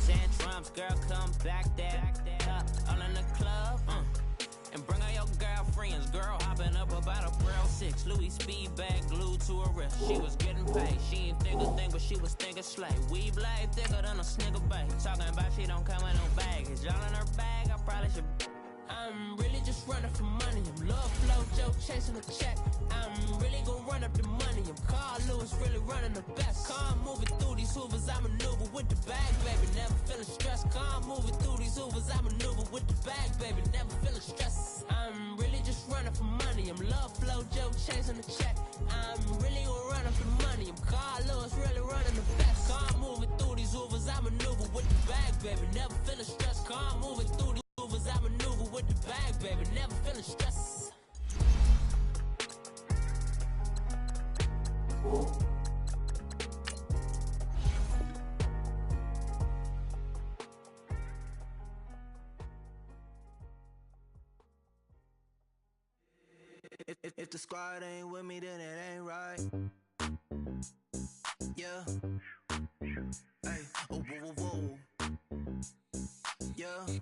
tantrums, girl, come back that. All in the club, and bring all your girlfriends. Girl hopping up about a Braille 6. Louis speed bag glued to her wrist. She was getting paid. She ain't think a thing, but she was thinking slay. Weave blade thicker than a snicker bag. Talking about she don't come in no baggage. All in her bag, I probably should. I'm really just running for money. I'm love flow, Joe chasing a check. I'm really gon' run up the money. I'm Carl Lewis, really running the best. Car moving through these hoovers, I maneuver with the bag, baby. Never feeling stressed. Car moving through these hoovers, I maneuver with the bag, baby. Never feeling stressed. I'm really just running for money. I'm love flow, Joe chasing the check. I'm really gon' run up the money. I'm Carl Lewis, really running the best. Car moving through these hoovers, I maneuver with the bag, baby. Never feeling stressed. Car moving through these hoovers, I maneuver with the bag, baby. Never feeling stressed. If the squad ain't with me, then it ain't right. Yeah. Hey, oh, whoa, whoa, whoa. Yeah. Hey,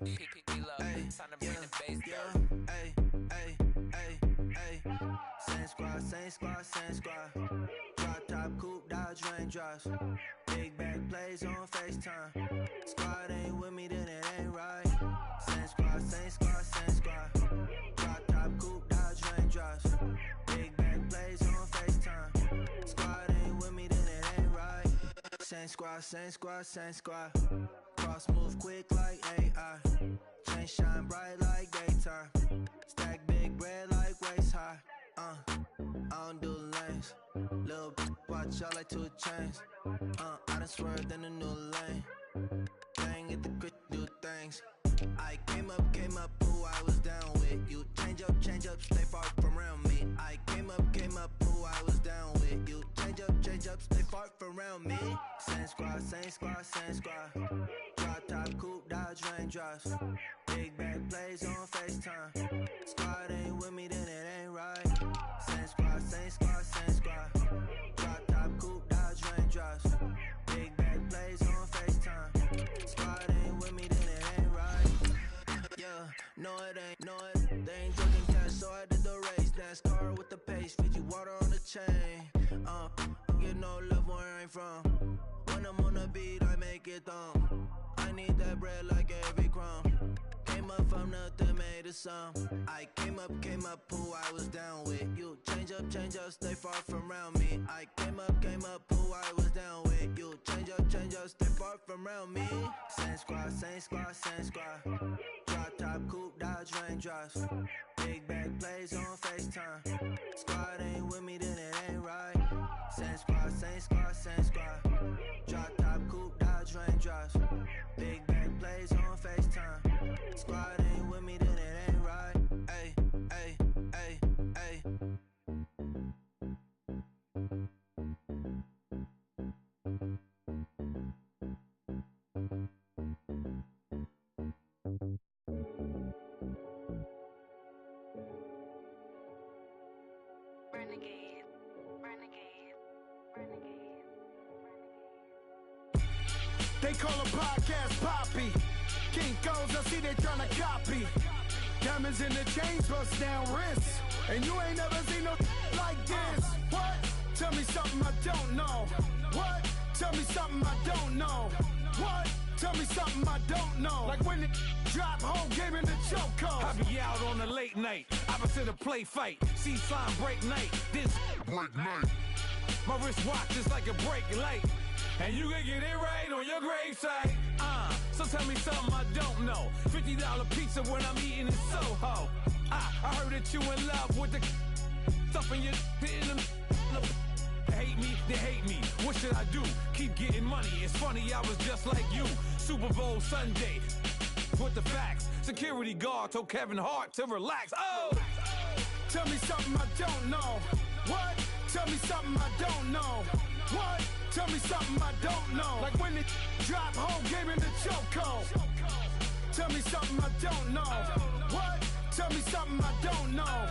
yeah. Hey, hey, hey, hey. Same squad, same squad, same squad. Drop top, coupe, Dodge raindrops. Big back plays on FaceTime. Squad ain't with me, then it ain't right. Same squad, same squad, same squad. Drop top, coupe, Dodge raindrops. Big back plays on FaceTime. Squad ain't with me, then it ain't right. Same squad, same squad, same squad. Cross move quick like AI. Chain shine bright like daytime. Stack big bread like waist high. I don't do lanes. Little watch out like 2 chains. I done swerved in a new lane. Bang at the grit, do things. I came up, who I was down with. You change up, stay far from around me. I came up, who I was down with. You change up, stay far from around me. Same squad, same squad, same squad. Drop top, coupe, Dodge raindrops. Big back plays on FaceTime. Squad ain't with me, then it ain't right. Same squad, same squad, same squad. Drop top, coupe, Dodge raindrops. Big back plays on FaceTime. Squad ain't with me, then it ain't right. Yeah, no it ain't, they ain't joking cash, so I did the race. NASCAR with the pace, Fiji water on the chain. Get no love where I ain't from. When I'm on the beat, I make it thumb. I need that bread like every crumb. Came up from nothing, made a sum. I came up, who I was down with. You change up, stay far from around me. I came up, who I was down with. You change up, stay far from around me. Same squad, same squad, same squad. Drop top, coupe, Dodge raindrops. Big back plays on FaceTime. Squad ain't with me, then it ain't right. Same squad, same squad, same squad. Drop top, coupe, Dodge raindrops. Big back plays on FaceTime. Squad ain't with me, then it ain't right. Ay, ay, ay, ay. Renegade, renegade, renegade, renegade. They call a podcast Poppy. Kinkos, I see they tryna copy. Diamonds in the chains, bust down wrists. And you ain't never seen no like this. What? Tell me something I don't know. What? Tell me something I don't know. What? Tell me something I don't know. Like when it drop, whole game in the chokehold. I be out on a late night, opposite a play fight. See sign break night, this break night. My wristwatch is like a break light. And you can get it right on your gravesite. So tell me something I don't know. $50 pizza when I'm eating in Soho. I heard that you in love with the stuff in your hitting them. Hate me, they hate me. What should I do? Keep getting money. It's funny, I was just like you. Super Bowl Sunday. With the facts. Security guard told Kevin Hart to relax. Oh! Tell me something I don't know. What? Tell me something I don't know. What? Tell me something I don't know. Like when it drop, whole game in the chokehold. Tell me something I don't know. What? Tell me something I don't know.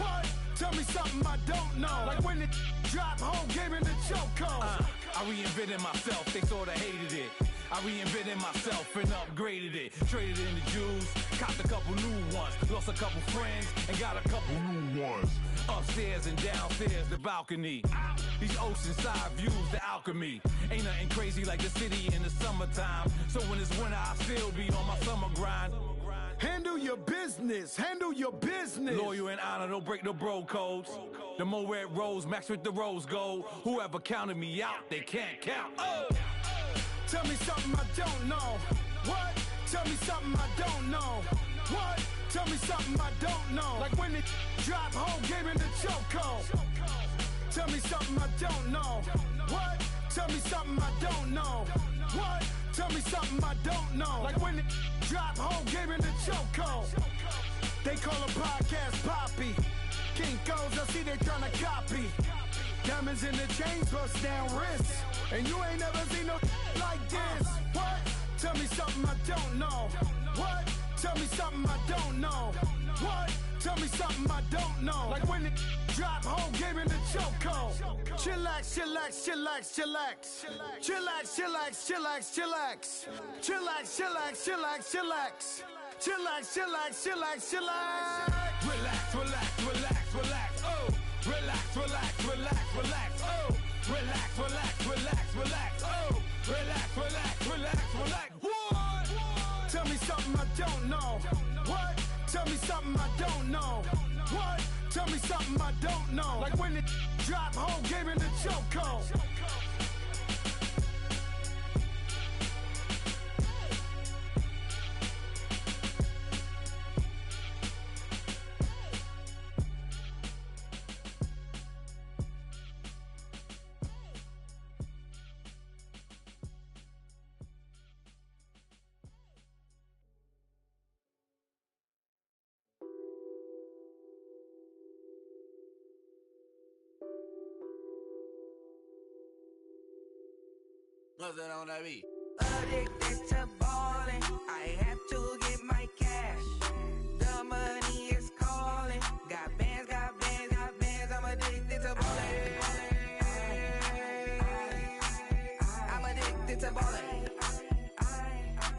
What? Tell me something I don't know. Like when it drop, whole game in the chokehold. I reinvented myself, they sorta hated it. I reinvented myself and upgraded it. Traded in the Jews, copped a couple new ones. Lost a couple friends and got a couple new ones. Upstairs and downstairs, the balcony. These oceanside views, the alchemy. Ain't nothing crazy like the city in the summertime. So when it's winter, I still be on my summer grind. Handle your business. Handle your business. Loyal and honor, don't break the bro codes. The more red rose, max with the rose gold. Whoever counted me out, they can't count. Oh! Tell me something I don't know. What? Tell me something I don't know. What? Tell me something I don't know. Like when it drop whole game in the chokehold. Tell me something I don't know. What? Tell me something I don't know. What? Tell me something I don't know. Like when it drop whole game in the chokehold. They call a podcast Poppy. King Coles, I see they tryna copy. Diamonds in the chains, bust down wrists. And you ain't never seen no like this. What? Tell me something I don't know. What? Tell me something I don't know. What? Tell me something I don't know. Like when it drop whole game in the chokehold. Chillax, chillax, chillax, chillax. Chillax, chillax, chillax, chillax. Chillax, chillax, chillax, chillax. Chillax, chillax, chillax, chillax. Relax, relax, relax, relax, oh. Relax, relax, relax, relax, oh. Relax, relax, relax, relax, oh. Relax, relax, relax, relax. What? Tell me something I don't know. What? Tell me something I don't know. What? Tell me something I don't know. Like when it drop whole game in the chokehold. Nothing on that beat. Addicted to ballin', I have to get my cash. The money is calling. Got bands, got bands, got bands. I'm addicted to ballin'. I'm addicted to ballin'.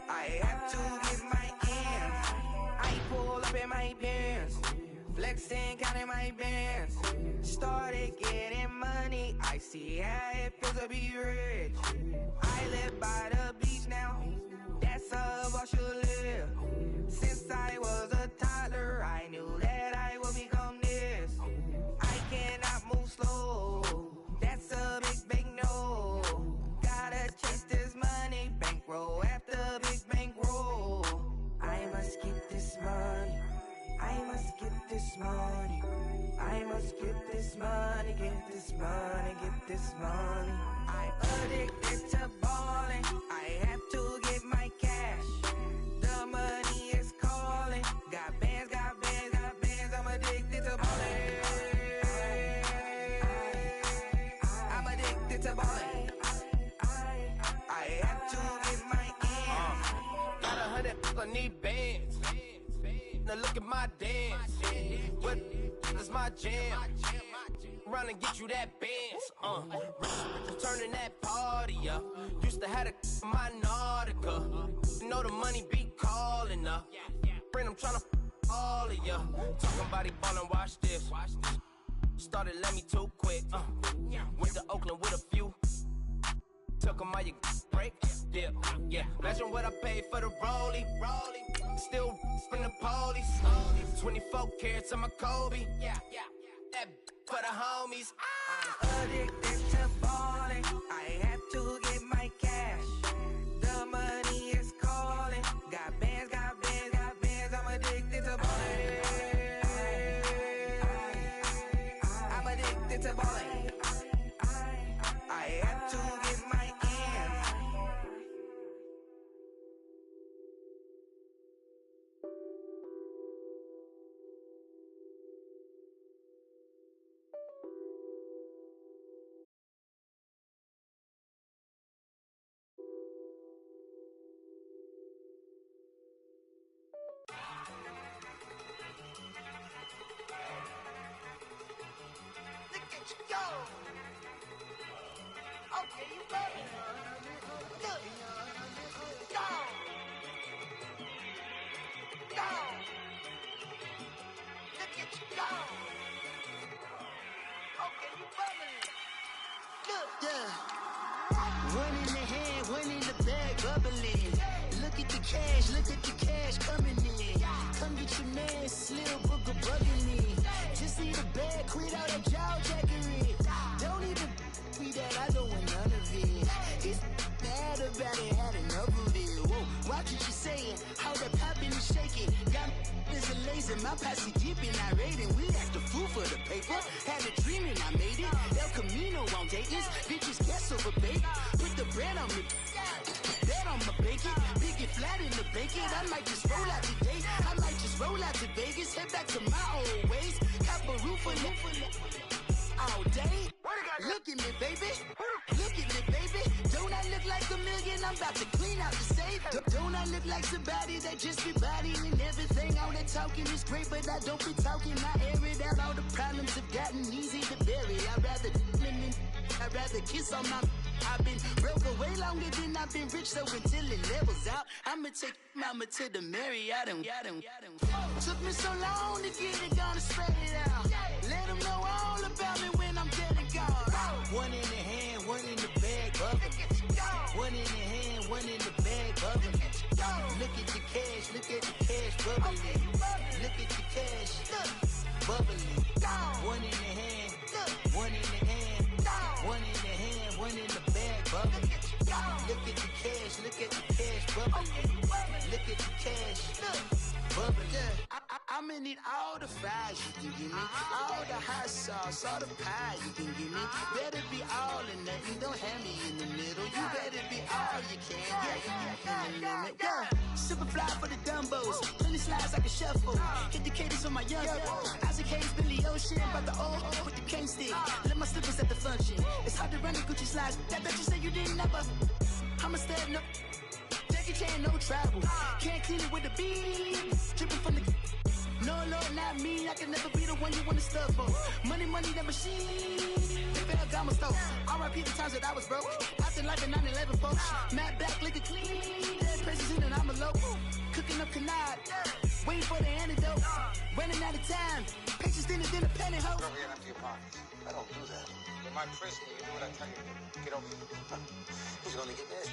I have to get my ends. I pull up in my pants, flexing, counting my bands. Started getting money. I see how it feels to be rich. I live by the beach now, that's how I should live. Since I was a toddler, I knew that I would become this. I cannot move slow, that's a big, big no. Gotta chase this money, bankroll after big bankroll. I must get this money, I must get this money. I must get this money, get this money, get this money. I'm addicted to ballin', I have to get my cash. The money is calling. Got bands, got bands, got bands. I'm addicted to ballin'. I'm addicted to ballin'. I have to get my ends. Got 100, I need bands. Now look at my dance. What is my jam? Run and get you that bands. Turning that party up. Used to have a my Nautica. You know the money be calling up. Friend, I'm tryna all of ya. Talking body ballin', watch this. Started let me too quick. Went to Oakland with a few. Took 'em all you break. Yeah. Imagine what I paid for the rollie. Still from the police. 24 carats on my Kobe. Yeah. That for the homies. I'm addicted to ballin'. I have to get my cash. The money is calling. Got bands, got bands, got bands. I'm addicted to ballin'. I'm addicted to ballin'. I have to get my ends. Look at you go. Okay, you got it. Look. watching, she saying, how the poppin' and shaking. Got is a laser, my posse deep and irate, and we act a fool for the paper. Had a dream and I made it. El Camino on Dayton's, bitches guess over bait. Put the bread on me, bet on my bacon. Big and flat in the bacon. I might just roll out today. I might just roll out to Vegas, head back to my old ways. Cap a roof all day. Look at me, baby. Look at me, baby. Don't I look like a million? I'm about to clean out the safe. Don't I look like somebody that just be bodying everything? All that talking is great, but I don't be talking. I air it out. All the problems have gotten easy to bury. I'd rather kiss on my. I've been broke away longer than I've been rich, so until it levels out, I'ma take mama to the Marriott and took me so long to get it gone and spread it out. Let them know all about me when I'm dead and gone. One in the hand, one in the bag, bubbling. One in the hand, one in the bag, bubbling. Look at the cash, bubbling. Look at the cash, bubbling. One in the hand, one in the hand, one in the hand, one in the bag, bubbling. Look at the cash, bubbling. Look at the cash, bubbling. I'ma need all the fries you can give me, all the hot sauce, all the pie you can give me. Better be all or nothing, don't have me in the middle. You better be all you can, in the limit. Super fly for the Dumbos, plenty slides like a shuffle. Hit the cadence on my young Isaac Hayes, Billy Ocean, about the old with the cane stick. Let my slippers at the function. It's hard to run the Gucci slides. That bet you say you didn't never. I'ma stand up. Jackie Chan, no travel. Can't clean it with the beat. Dripping from the. No, Lord, not me. I can never be the one you want to stuff for. Money, that machine. Fell down my stove. R.I.P. the times that I was broke. Acting like a 9/11 folks. Matt back, liquor clean. Dead president and I'm a local. Cooking up canard. Waiting for the antidote. Running out of time. Patience thinner than a penny hoe. Don't get empty your pockets. I don't do that. In my prison, you do what I tell you to. Get over here. He's gonna get this.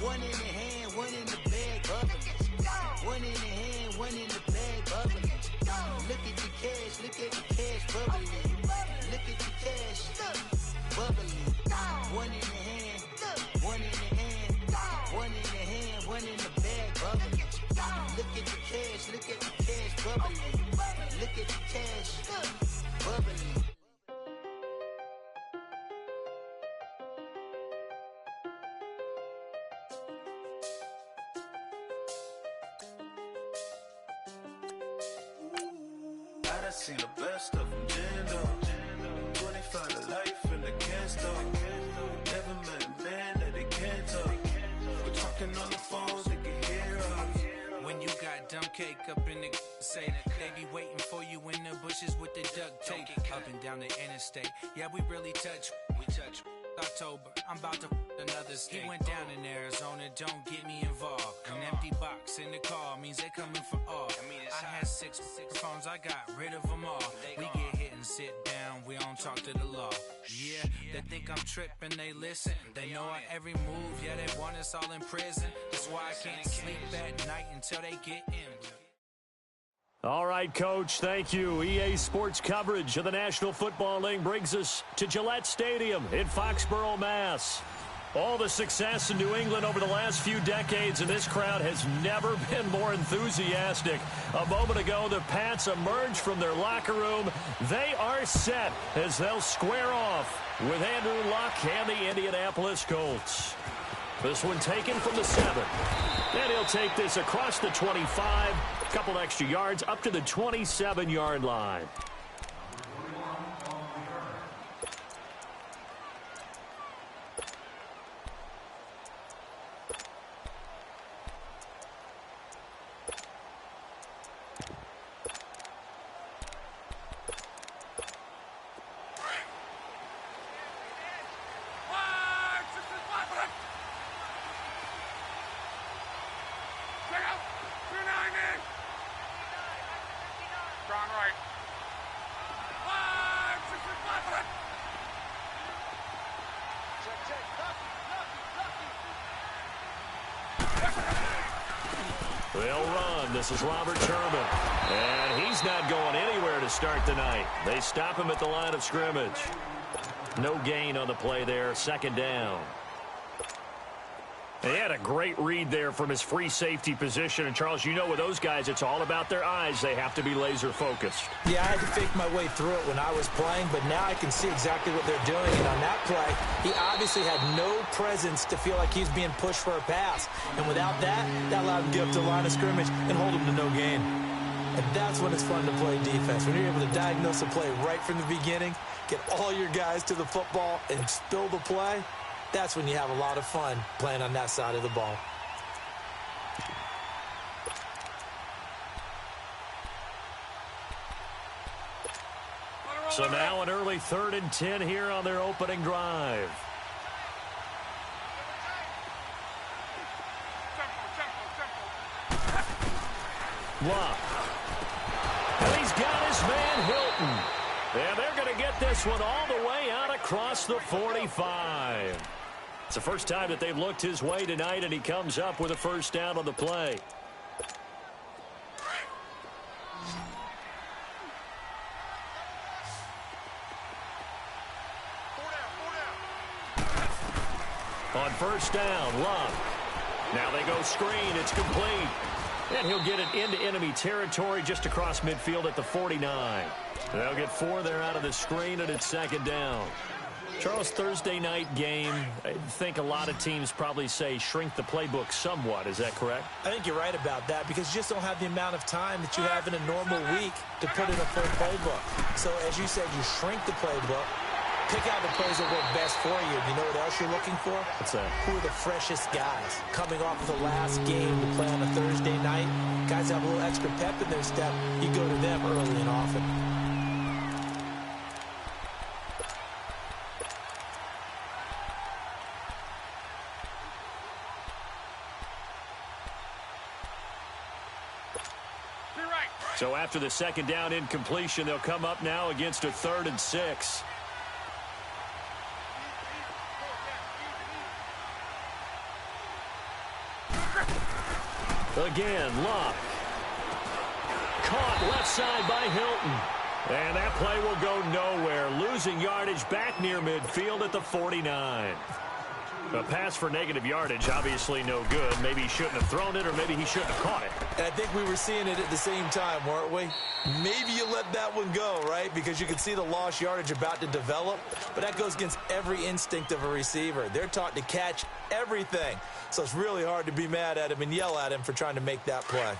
One in the hand, one in the bag, bubbling. One in the hand, one in the bag, bubbling. Look at the cash, bubbling. Look at the cash, bubbling. One in the hand, one in the hand, one in the hand, one in the bag, bubbling. Look at the cash, bubbling. Look at the cash, bubbling. I seen the best of them, Jando. 25 to life and they can't stop. Never met a man that they can't talk. We're talking on the phones, they can hear us. When you got dumb cake up in the say, they be waiting for you in the bushes with the duct tape. Up and down the interstate, yeah, we really touch. October, I'm about to another state. He went down in Arizona, don't get me involved. An empty box in the car means they coming for all. I had six phones, I got rid of them all. We get hit and sit down, we don't talk to the law. Yeah, they think I'm tripping, they listen. They know our every move, yeah, they want us all in prison. That's why I can't sleep at night until they get in. All right, Coach, thank you. EA Sports coverage of the National Football League brings us to Gillette Stadium in Foxborough, Mass. All the success in New England over the last few decades, and this crowd has never been more enthusiastic. A moment ago, the Pats emerged from their locker room. They are set as they'll square off with Andrew Luck and the Indianapolis Colts. This one taken from the 7. And he'll take this across the 25. A couple extra yards up to the 27-yard line. They'll run. This is Robert Sherman. And he's not going anywhere to start the night. They stop him at the line of scrimmage. No gain on the play there. Second down. He had a great read there from his free safety position. And, Charles, you know with those guys, it's all about their eyes. They have to be laser-focused. Yeah, I had to fake my way through it when I was playing, but now I can see exactly what they're doing. And on that play, he obviously had no presence to feel like he was being pushed for a pass. And without that, that allowed him to get up to the line of scrimmage and hold him to no gain. And that's when it's fun to play defense. When you're able to diagnose a play right from the beginning, get all your guys to the football, and spill the play, that's when you have a lot of fun playing on that side of the ball. So now an early 3rd and 10 here on their opening drive. Love. And he's got his man Hilton. And they're going to get this one all the way out across the 45. It's the first time that they've looked his way tonight, and he comes up with a first down on the play. On first down, Love. Now they go screen. It's complete. And he'll get it into enemy territory just across midfield at the 49. They'll get 4 there out of the screen, and it's second down. Charles, Thursday night game, I think a lot of teams probably say shrink the playbook somewhat. Is that correct? I think you're right about that because you just don't have the amount of time that you have in a normal week to put in a full playbook. So, as you said, you shrink the playbook, pick out the plays that work best for you. You know what else you're looking for? What's that? Who are the freshest guys? Coming off of the last game to play on a Thursday night, guys have a little extra pep in their step. You go to them early and often. So after the second down incompletion, they'll come up now against a 3rd and 6. Again, Love. Caught left side by Hilton. And that play will go nowhere. Losing yardage back near midfield at the 49. A pass for negative yardage, obviously no good. Maybe he shouldn't have thrown it, or maybe he shouldn't have caught it. And I think we were seeing it at the same time, weren't we? Maybe you let that one go, right? Because you can see the lost yardage about to develop. But that goes against every instinct of a receiver. They're taught to catch everything. So it's really hard to be mad at him and yell at him for trying to make that play.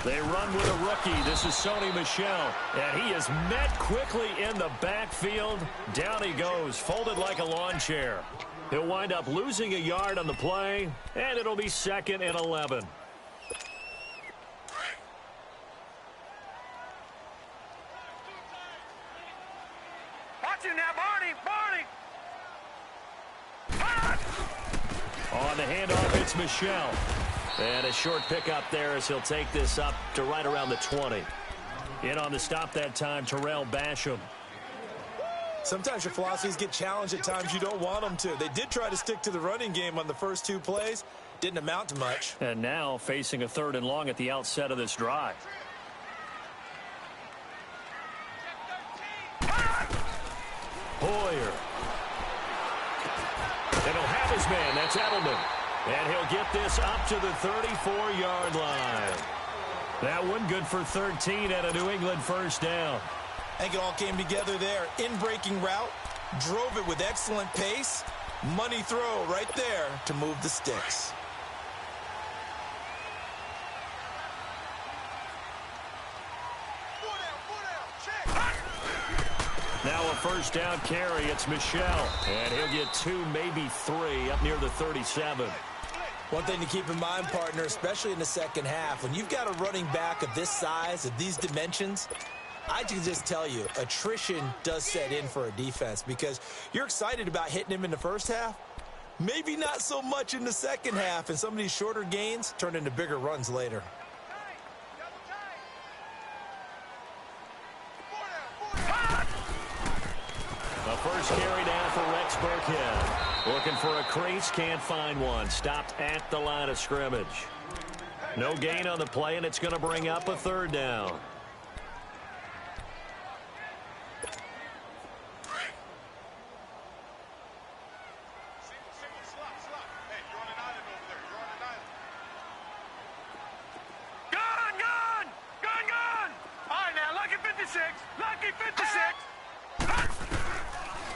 They run with a rookie. This is Sony Michel. And he is met quickly in the backfield. Down he goes, folded like a lawn chair. He'll wind up losing a yard on the play, and it'll be 2nd and 11. Watch it now, Barney! On the handoff, it's Michel. And a short pickup there as he'll take this up to right around the 20. In on the stop that time, Terrell Basham. Sometimes your philosophies get challenged at times you don't want them to. They did try to stick to the running game on the first 2 plays. Didn't amount to much. And now facing a 3rd and long at the outset of this drive. Hoyer. And he'll have his man. That's Edelman. And he'll get this up to the 34-yard line. That one good for 13 at a New England first down. I think it all came together there. In-breaking route, drove it with excellent pace. Money throw right there to move the sticks. Now a first down carry. It's Michel. And he'll get 2, maybe 3 up near the 37. One thing to keep in mind, partner, especially in the second half, when you've got a running back of this size, of these dimensions, I can just tell you, attrition does set in for a defense because you're excited about hitting him in the first half. Maybe not so much in the second half, and some of these shorter gains turn into bigger runs later. The first carry down for Rex Burkhead. Looking for a crease, can't find one. Stopped at the line of scrimmage. No gain on the play, and it's going to bring up a third down.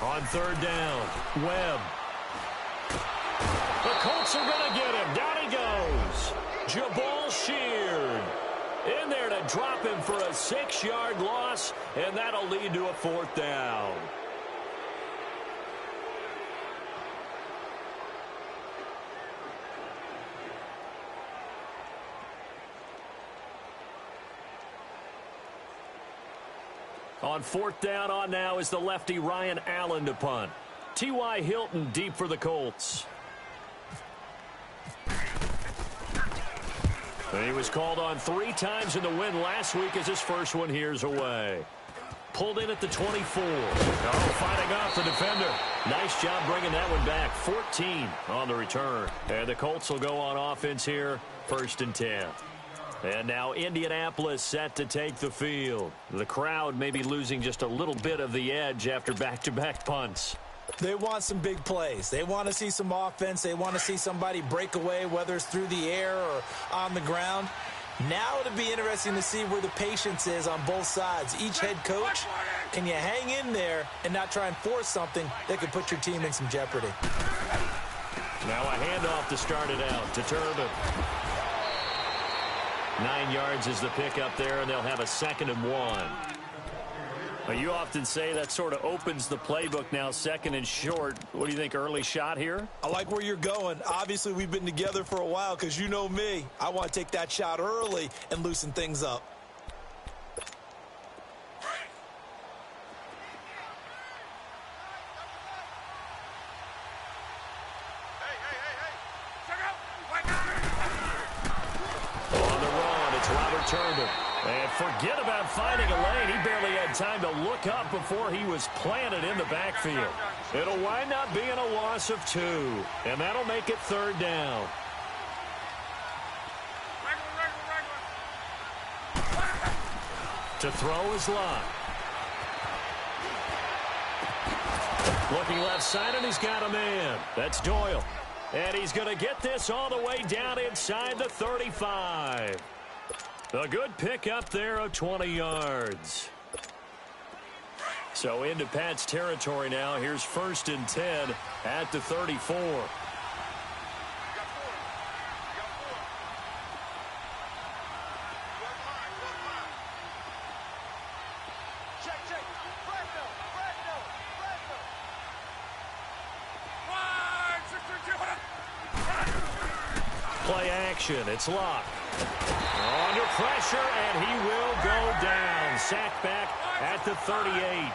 On third down, Webb. The Colts are going to get him. Down he goes. Jabal Sheard in there to drop him for a 6-yard loss, and that'll lead to a fourth down. On fourth down on now is the lefty Ryan Allen to punt. T.Y. Hilton deep for the Colts. And he was called on 3 times in the win last week as his first one here's away. Pulled in at the 24. Oh, fighting off the defender. Nice job bringing that one back. 14 on the return. And the Colts will go on offense here, 1st and 10. And now Indianapolis set to take the field. The crowd may be losing just a little bit of the edge after back-to-back punts. They want some big plays. They want to see some offense. They want to see somebody break away, whether it's through the air or on the ground. Now it'll be interesting to see where the patience is on both sides. Each head coach, can you hang in there and not try and force something that could put your team in some jeopardy? Now a handoff to start it out to Turbin. 9 yards is the pickup there, and they'll have a 2nd and 1. Well, you often say that sort of opens the playbook now, 2nd and short. What do you think, early shot here? I like where you're going. Obviously, we've been together for a while because you know me. I want to take that shot early and loosen things up. Turbin. And forget about finding a lane. He barely had time to look up before he was planted in the backfield. It'll wind up being a loss of 2. And that'll make it 3rd down. To throw is Locke. Looking left side, and he's got a man. That's Doyle. And he's going to get this all the way down inside the 35. A good pickup there of 20 yards. So into Pat's territory now. Here's 1st and 10 at the 34. Play action. It's Locke. Under pressure, and he will go down. Sacked back at the 38.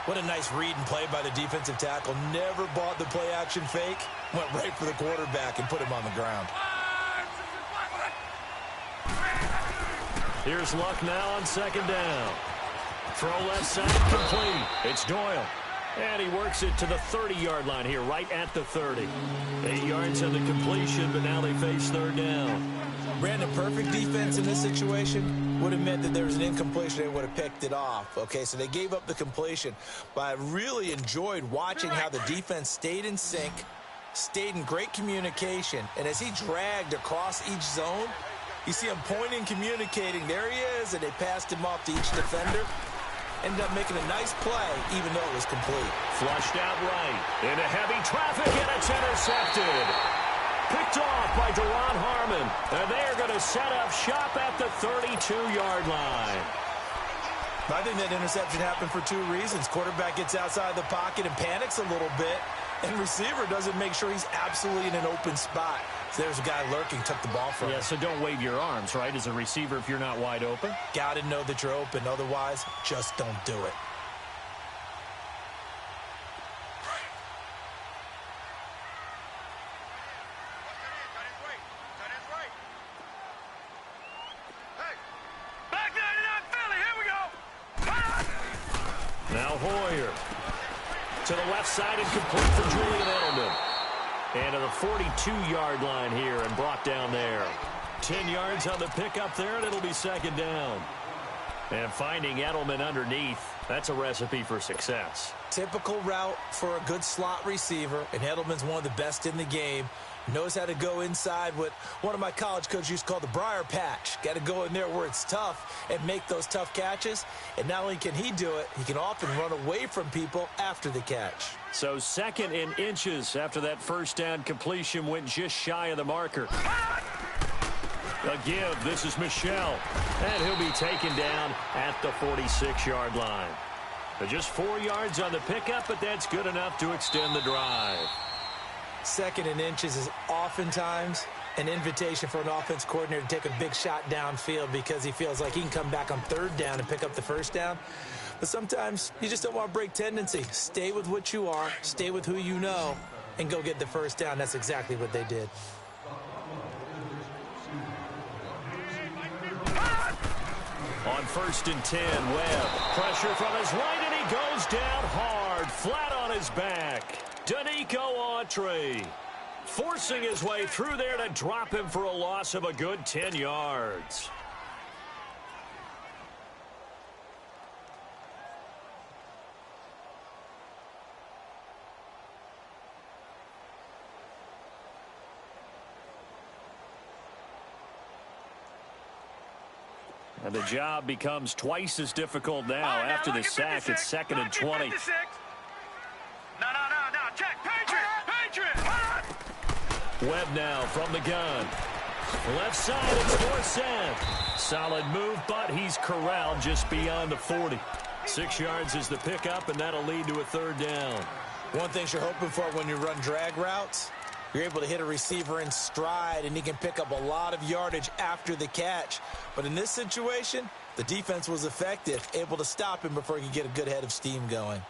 What a nice read and play by the defensive tackle. Never bought the play-action fake. Went right for the quarterback and put him on the ground. Here's Luck now on 2nd down. Throw left side complete. It's Doyle. And he works it to the 30-yard line here, right at the 30. 8 yards on the completion, but now they face 3rd down. Brandon, perfect defense in this situation would have meant that there was an incompletion. They would have picked it off. Okay, so they gave up the completion. But I really enjoyed watching how the defense stayed in sync, stayed in great communication. And as he dragged across each zone, you see him pointing, communicating. There he is, and they passed him off to each defender. Ended up making a nice play, even though it was complete. Flushed out right. Into heavy traffic, and it's intercepted. Picked off by Deron Harmon. And they are going to set up shop at the 32-yard line. I think that interception happened for 2 reasons. Quarterback gets outside the pocket and panics a little bit. And receiver doesn't make sure he's absolutely in an open spot. So there's a guy lurking, took the ball from him. Yeah, so don't wave your arms, right, as a receiver if you're not wide open. Got to know that you're open. Otherwise, just don't do it. Now Hoyer to the left side and complete for Julian Edelman. And to the 42-yard line here and brought down there. 10 yards on the pickup there, and it'll be second down. And finding Edelman underneath, that's a recipe for success. Typical route for a good slot receiver, and Edelman's one of the best in the game. Knows how to go inside what one of my college coaches used to call the briar patch. Got to go in there where it's tough and make those tough catches. And not only can he do it, he can often run away from people after the catch. So 2nd and inches after that first down completion went just shy of the marker. A give. This is Michel. And he'll be taken down at the 46-yard line. Just 4 yards on the pickup, but that's good enough to extend the drive. 2nd and inches is oftentimes an invitation for an offense coordinator to take a big shot downfield because he feels like he can come back on 3rd down and pick up the 1st down. But sometimes you just don't want to break tendency. Stay with what you are, stay with who you know, and go get the 1st down. That's exactly what they did. On 1st and 10, Webb. Pressure from his right, and he goes down hard, flat on his back. Danico Autry forcing his way through there to drop him for a loss of a good 10 yards. And the job becomes twice as difficult now after the sack. It's 2nd and 20. No. Check. Patriot. Webb now from the gun. Left side, it's Dorsett. Solid move, but he's corralled just beyond the 40. 6 yards is the pickup, and that'll lead to a 3rd down. One thing you're hoping for when you run drag routes, you're able to hit a receiver in stride, and he can pick up a lot of yardage after the catch. But in this situation, the defense was effective, able to stop him before he could get a good head of steam going.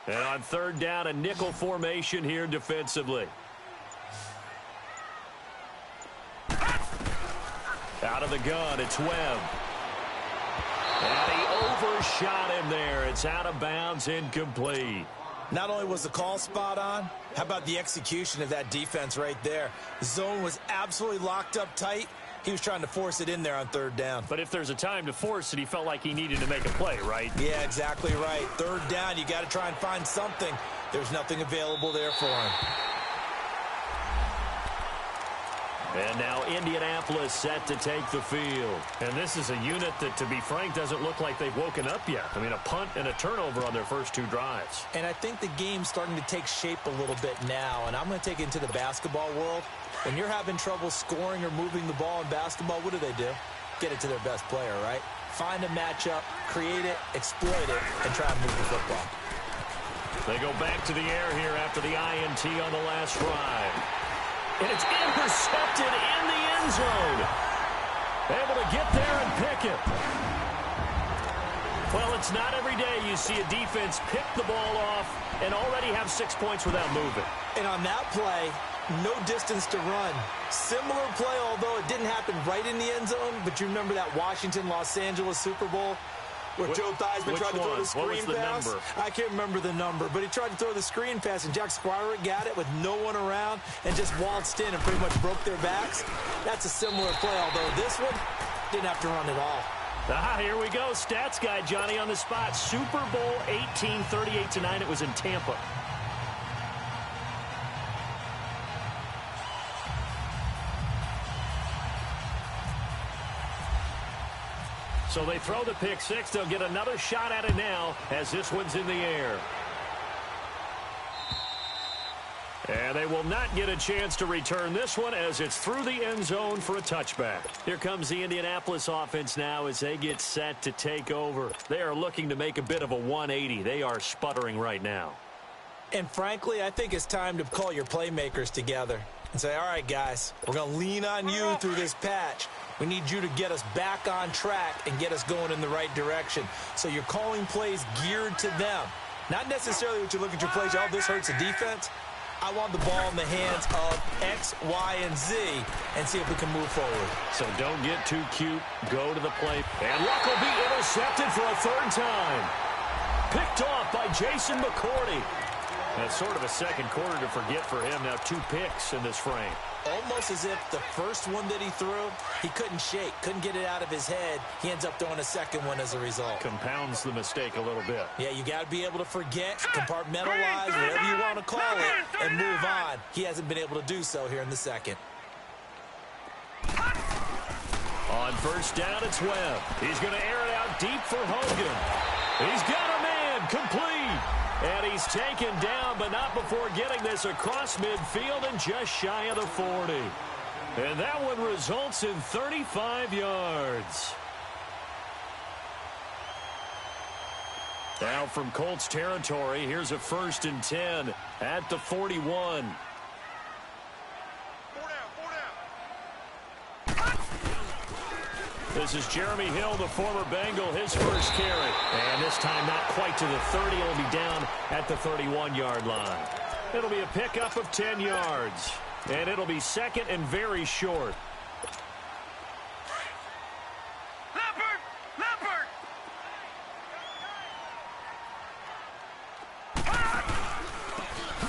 And on 3rd down, a nickel formation here defensively. Out of the gun, it's Webb. And he overshot him there. It's out of bounds, incomplete. Not only was the call spot on, how about the execution of that defense right there? The zone was absolutely locked up tight. He was trying to force it in there on 3rd down. But if there's a time to force it, he felt like he needed to make a play, right? Yeah, exactly right. 3rd down, you got to try and find something. There's nothing available there for him. And now Indianapolis set to take the field. And this is a unit that, to be frank, doesn't look like they've woken up yet. I mean, a punt and a turnover on their first 2 drives. And I think the game's starting to take shape a little bit now. And I'm going to take it into the basketball world. When you're having trouble scoring or moving the ball in basketball, what do? Get it to their best player, right? Find a matchup, create it, exploit it, and try and move the football. They go back to the air here after the INT on the last drive. And it's intercepted in the end zone. Able to get there and pick it. Well, it's not every day you see a defense pick the ball off and already have 6 points without moving. And on that play, no distance to run. Similar play, although it didn't happen right in the end zone, but you remember that Washington-Los Angeles Super Bowl where Joe Theismann tried to throw the screen pass? Number? I can't remember the number, but he tried to throw the screen pass, and Jack Squire got it with no one around and just waltzed in and pretty much broke their backs. That's a similar play, although this one didn't have to run at all. Here we go. Stats guy Johnny on the spot. Super Bowl 18, 38-9. It was in Tampa. So they throw the pick six. They'll get another shot at it now as this one's in the air. And they will not get a chance to return this one as it's through the end zone for a touchback. Here comes the Indianapolis offense now as they get set to take over. They are looking to make a bit of a 180. They are sputtering right now. And frankly, I think it's time to call your playmakers together and say, all right, guys, we're going to lean on you through this patch. We need you to get us back on track and get us going in the right direction. So you're calling plays geared to them. Not necessarily what you look at your plays, oh, this hurts the defense. I want the ball in the hands of X, Y, and Z and see if we can move forward. So don't get too cute. Go to the plate. And Luck will be intercepted for a third time. Picked off by Jason McCourty. That's sort of a second quarter to forget for him. Now 2 picks in this frame. Almost as if the first one that he threw, he couldn't shake, couldn't get it out of his head. He ends up throwing a second one as a result. Compounds the mistake a little bit. Yeah, you got to be able to forget, compartmentalize, whatever you want to call it, and move on. He hasn't been able to do so here in the second. On first down, it's Webb. He's going to air it out deep for Hogan. He's got a man complete. And he's taken down, but not before getting this across midfield and just shy of the 40. And that one results in 35 yards. Now from Colts territory, here's a 1st and 10 at the 41. This is Jeremy Hill, the former Bengal, his first carry. And this time not quite to the 30. It'll be down at the 31-yard line. It'll be a pickup of 10 yards. And it'll be second and very short. Leopard!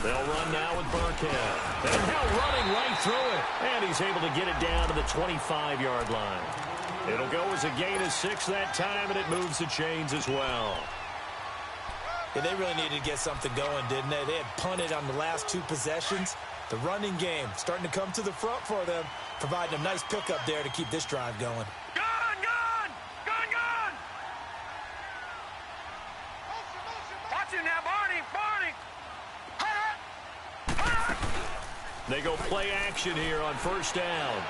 They'll run now with Burkhead. And Hill running right through it. And he's able to get it down to the 25-yard line. It'll go as a gain of 6 that time, and it moves the chains as well. Yeah, they really needed to get something going, didn't they? They had punted on the last 2 possessions. The running game starting to come to the front for them, providing a nice pickup there to keep this drive going. Gun! Watch him now, Barney! They go play action here on first down.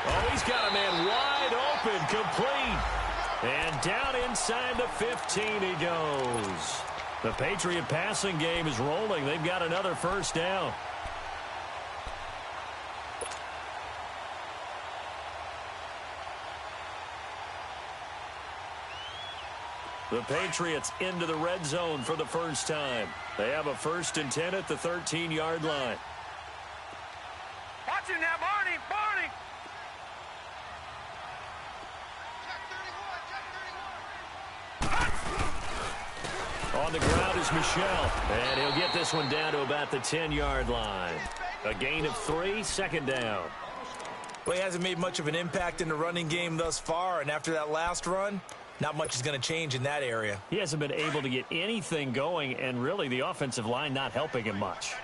Oh, he's got a man wide open, complete. And down inside the 15 he goes. The Patriot passing game is rolling. They've got another first down. The Patriots into the red zone for the first time. They have a 1st and 10 at the 13-yard line. Watch him now, Barney! On the ground is Michel, and he'll get this one down to about the 10-yard line. A gain of 3, second down. Well, he hasn't made much of an impact in the running game thus far, and after that last run, not much is going to change in that area. He hasn't been able to get anything going, and really the offensive line not helping him much.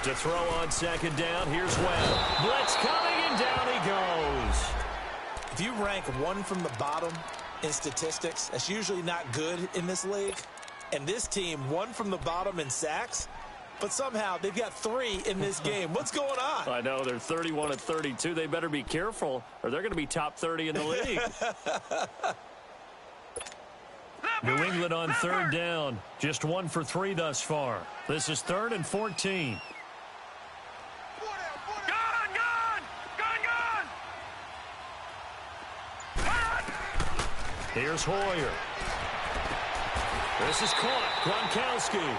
To throw on second down, here's Webb. Blitz coming, and down he goes. If you rank 1 from the bottom in statistics, that's usually not good in this league. And this team, 1 from the bottom in sacks, but somehow they've got 3 in this game. What's going on? I know, they're 31-32. They better be careful, or they're going to be top 30 in the league. New England on third down. Just 1 for 3 thus far. This is 3rd and 14. Here's Hoyer. This is caught. Gronkowski.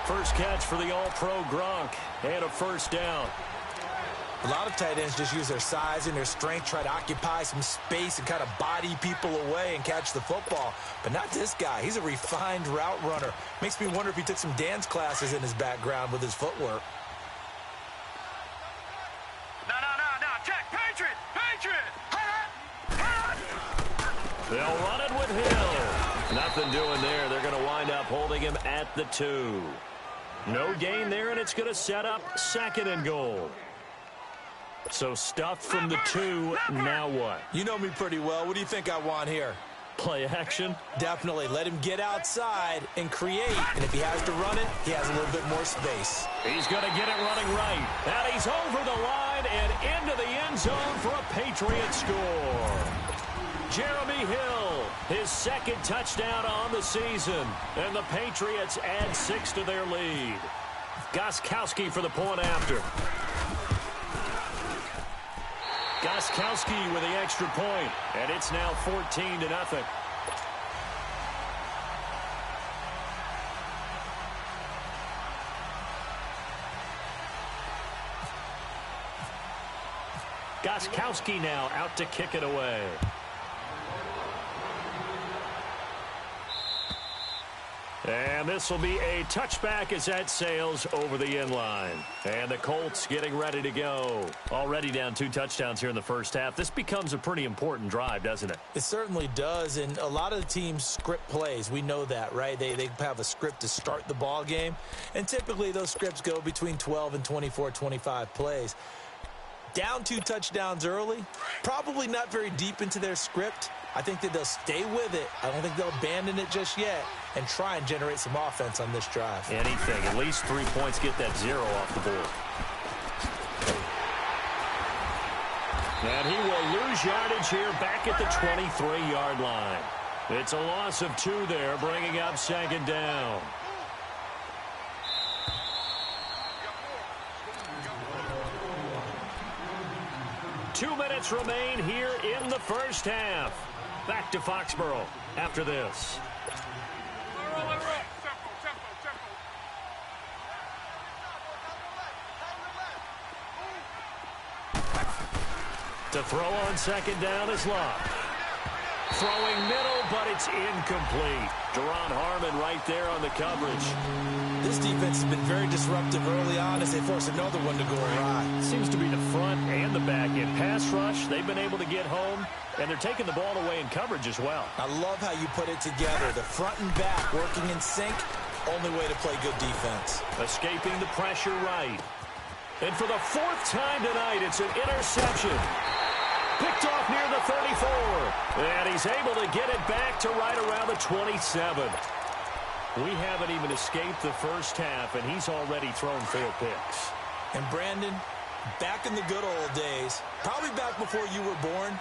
First catch for the All-Pro Gronk. And a first down. A lot of tight ends just use their size and their strength, try to occupy some space and kind of body people away and catch the football. But not this guy. He's a refined route runner. Makes me wonder if he took some dance classes in his background with his footwork. No. Check. Patriot! They'll run it with Hill. Nothing doing there. They're going to wind up holding him at the 2. No gain there, and it's going to set up 2nd and goal. So stuffed from the 2, now what? You know me pretty well. What do you think I want here? Play action? Definitely. Let him get outside and create. And if he has to run it, he has a little bit more space. He's going to get it running right. And he's over the line and into the end zone for a Patriot score. Jeremy Hill, his 2nd touchdown on the season. And the Patriots add 6 to their lead. Gostkowski for the point after. Gostkowski with the extra point, and it's now 14-0. Gostkowski now out to kick it away. And this will be a touchback as that sails over the inline. And the Colts getting ready to go. Already down 2 touchdowns here in the first half. This becomes a pretty important drive, doesn't it? It certainly does, and a lot of the teams script plays. We know that, right? They have a script to start the ball game, and typically those scripts go between 12 and 24, 25 plays. Down 2 touchdowns early, probably not very deep into their script. I think that they'll stay with it. I don't think they'll abandon it just yet and try and generate some offense on this drive. Anything. At least 3 points, get that 0 off the board. And he will lose yardage here back at the 23-yard line. It's a loss of 2 there, bringing up 2nd down. Two minutes remain here in the first half. Back to Foxborough after this. To throw on 2nd down is Love. Throwing middle, but it's incomplete. Deron Harmon right there on the coverage. This defense has been very disruptive early on as they force another one to go awry. Seems to be the front and the back end. Pass rush, they've been able to get home, and they're taking the ball away in coverage as well. I love how you put it together. The front and back working in sync, only way to play good defense. Escaping the pressure right. And for the 4th time tonight, it's an interception. Picked off near the 34. And he's able to get it back to right around the 27. We haven't even escaped the first half, and he's already thrown 4 picks. And Brandon, back in the good old days, probably back before you were born,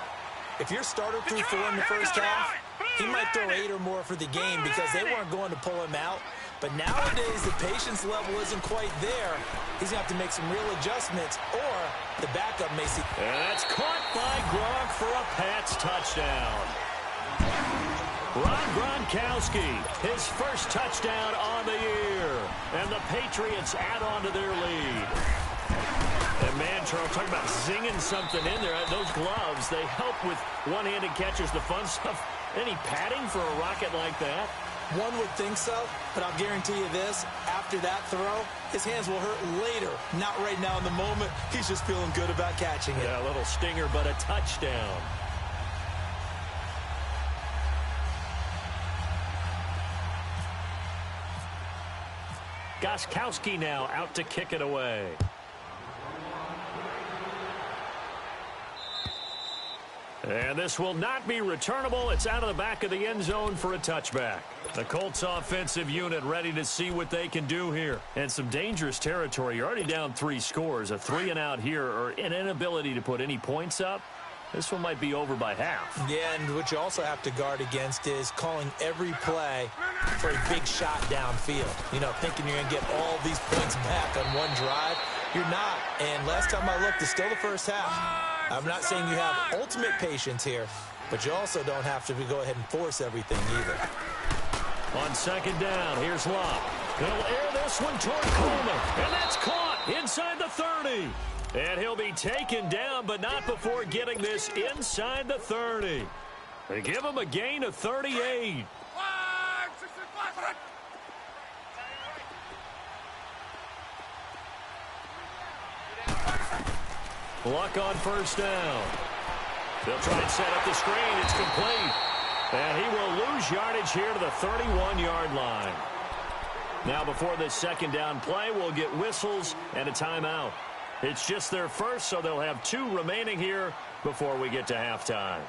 if your starter threw 4 in the first half, he might throw 8 or more for the game because they weren't going to pull him out. But nowadays, the patience level isn't quite there. He's going to have to make some real adjustments, or the backup may see. And that's caught by Gronk for a Pats touchdown. Rob Gronkowski, his first touchdown on the year. And the Patriots add on to their lead. And man, Charles, talking about zinging something in there. Those gloves, they help with one-handed catches, the fun stuff. Any padding for a rocket like that? One would think so, but I'll guarantee you this, after that throw, his hands will hurt later, not right now in the moment. He's just feeling good about catching it. Yeah, a little stinger, but a touchdown. Gostkowski now out to kick it away. And this will not be returnable. It's out of the back of the end zone for a touchback. The Colts offensive unit ready to see what they can do here. And some dangerous territory. You're already down 3 scores. A 3-and-out here, or an inability to put any points up. This one might be over by half. Yeah, and what you also have to guard against is calling every play for a big shot downfield. You know, thinking you're going to get all these points back on one drive. You're not. And last time I looked, it's still the first half. I'm not saying you have ultimate patience here, but you also don't have to go ahead and force everything either. On 2nd down, here's Love. He'll air this one toward Coleman, and that's caught inside the 30. And he'll be taken down, but not before getting this inside the 30. They give him a gain of 38. Luck on 1st down. They'll try and set up the screen. It's complete. And he will lose yardage here to the 31-yard line. Now before this 2nd down play, we'll get whistles and a timeout. It's just their first, so they'll have 2 remaining here before we get to halftime.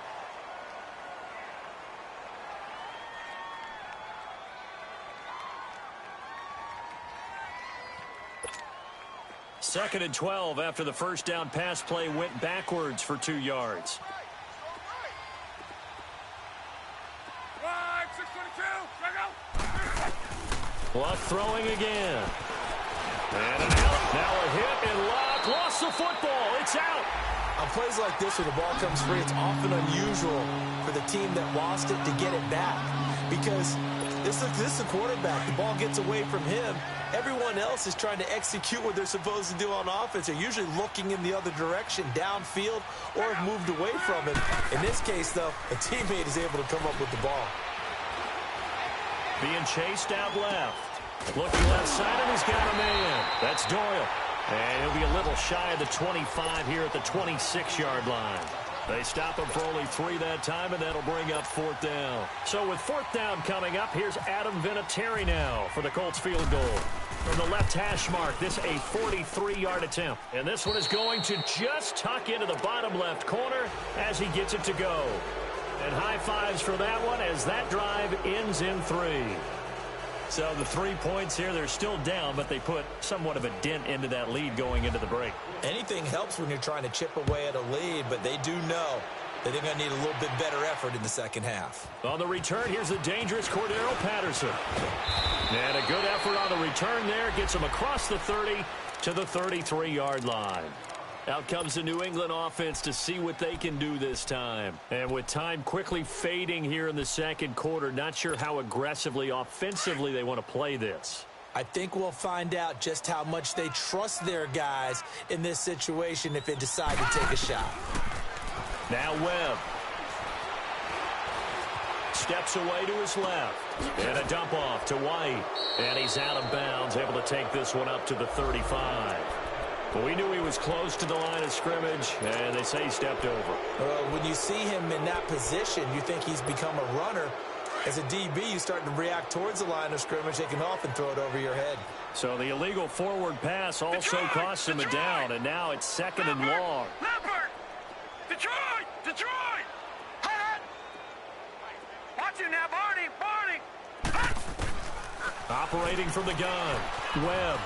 Second and 12 after the 1st down pass play went backwards for 2 yards. Luck throwing again. And an out. Now a hit, and Luck lost the football. It's out. On plays like this where the ball comes free, it's often unusual for the team that lost it to get it back. Because this is a quarterback. The ball gets away from him, Everyone else is trying to execute what they're supposed to do on offense. They're usually looking in the other direction, downfield, or have moved away from it. In this case, though, a teammate is able to come up with the ball. Being chased out left. Looking left side, and he's got a man. That's Doyle. And he'll be a little shy of the 25 here at the 26-yard line. They stop him for only 3 that time, and that'll bring up 4th down. So with 4th down coming up, here's Adam Vinatieri now for the Colts field goal. From the left hash mark, this a 43-yard attempt. And this one is going to just tuck into the bottom left corner as he gets it to go. And high fives for that one as that drive ends in 3. So the 3 points here, they're still down, but they put somewhat of a dent into that lead going into the break. Anything helps when you're trying to chip away at a lead, but they do know that they're going to need a little bit better effort in the second half. On the return, here's the dangerous Cordero Patterson. And a good effort on the return there. Gets him across the 30 to the 33-yard line. Out comes the New England offense to see what they can do this time. And with time quickly fading here in the second quarter, not sure how aggressively, offensively they want to play this. I think we'll find out just how much they trust their guys in this situation if they decide to take a shot. Now Webb. Steps away to his left. And a dump off to White. And he's out of bounds, able to take this one up to the 35. Well, we knew he was close to the line of scrimmage, and they say he stepped over. When you see him in that position, you think he's become a runner. As a DB, you start to react towards the line of scrimmage. They can often throw it over your head. So the illegal forward pass also costs him a down, and now it's 2nd and long. Leopard! Detroit! Detroit! Hut! Watch him now, Barney! Barney! Hut! Operating from the gun. Webb.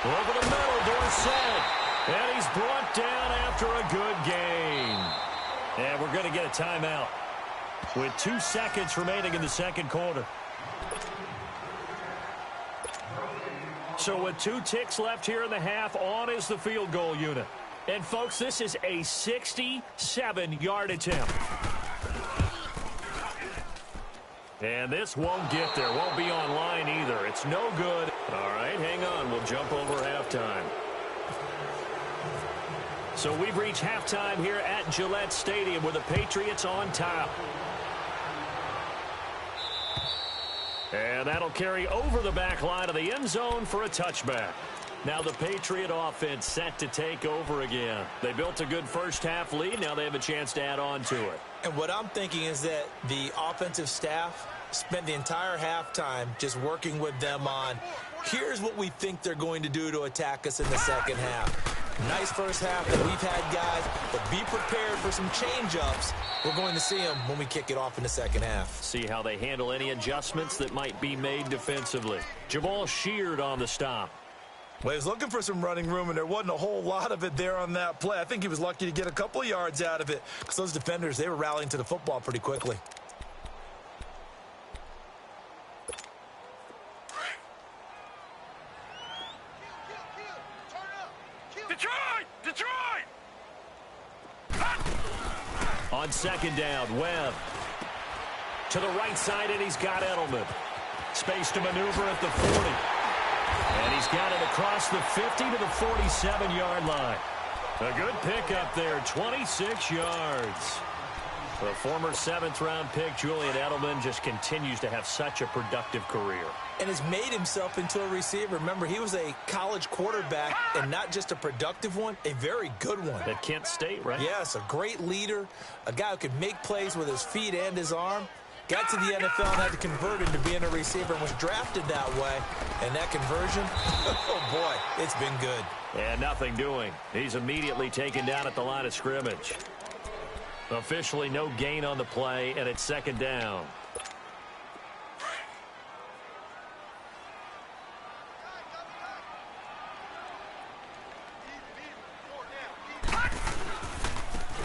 Over the middle, Dorsett. And he's brought down after a good gain. And we're going to get a timeout with 2 seconds remaining in the second quarter. So with 2 ticks left here in the half, on is the field goal unit. And, folks, this is a 67-yard attempt. And this won't get there. Won't be on line either. It's no good. All right, hang on. We'll jump over halftime. So we've reached halftime here at Gillette Stadium with the Patriots on top. And that'll carry over the back line of the end zone for a touchback. Now the Patriot offense set to take over again. They built a good first-half lead. Now they have a chance to add on to it. And what I'm thinking is that the offensive staff spent the entire halftime just working with them on, here's what we think they're going to do to attack us in the second half. Nice first half that we've had, guys, but be prepared for some change-ups. We're going to see them when we kick it off in the second half. See how they handle any adjustments that might be made defensively. Jamal Sheard on the stop. Well, he was looking for some running room, and there wasn't a whole lot of it there on that play. I think he was lucky to get a couple of yards out of it because those defenders, they were rallying to the football pretty quickly. Detroit! Detroit! On second down, Webb. To the right side, and he's got Edelman. Space to maneuver at the 40. And he's got it across the 50 to the 47-yard line. A good pickup there, 26 yards. The former 7th-round pick, Julian Edelman, just continues to have such a productive career. And has made himself into a receiver. Remember, he was a college quarterback, and not just a productive one, a very good one. At Kent State, right? Yes, a great leader, a guy who could make plays with his feet and his arm. Got to the NFL and had to convert into being a receiver and was drafted that way. And that conversion, oh boy, it's been good. And nothing doing. He's immediately taken down at the line of scrimmage. Officially no gain on the play, and it's second down.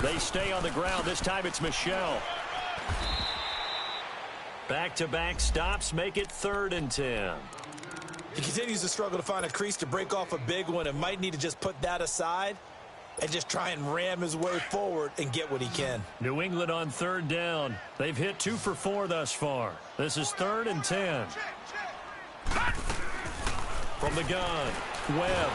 They stay on the ground. This time it's Michel. Back-to-back stops make it 3rd and 10. He continues to struggle to find a crease to break off a big one and might need to just put that aside and just try and ram his way forward and get what he can. New England on 3rd down. They've hit 2 for 4 thus far. This is 3rd and 10. From the gun, Webb.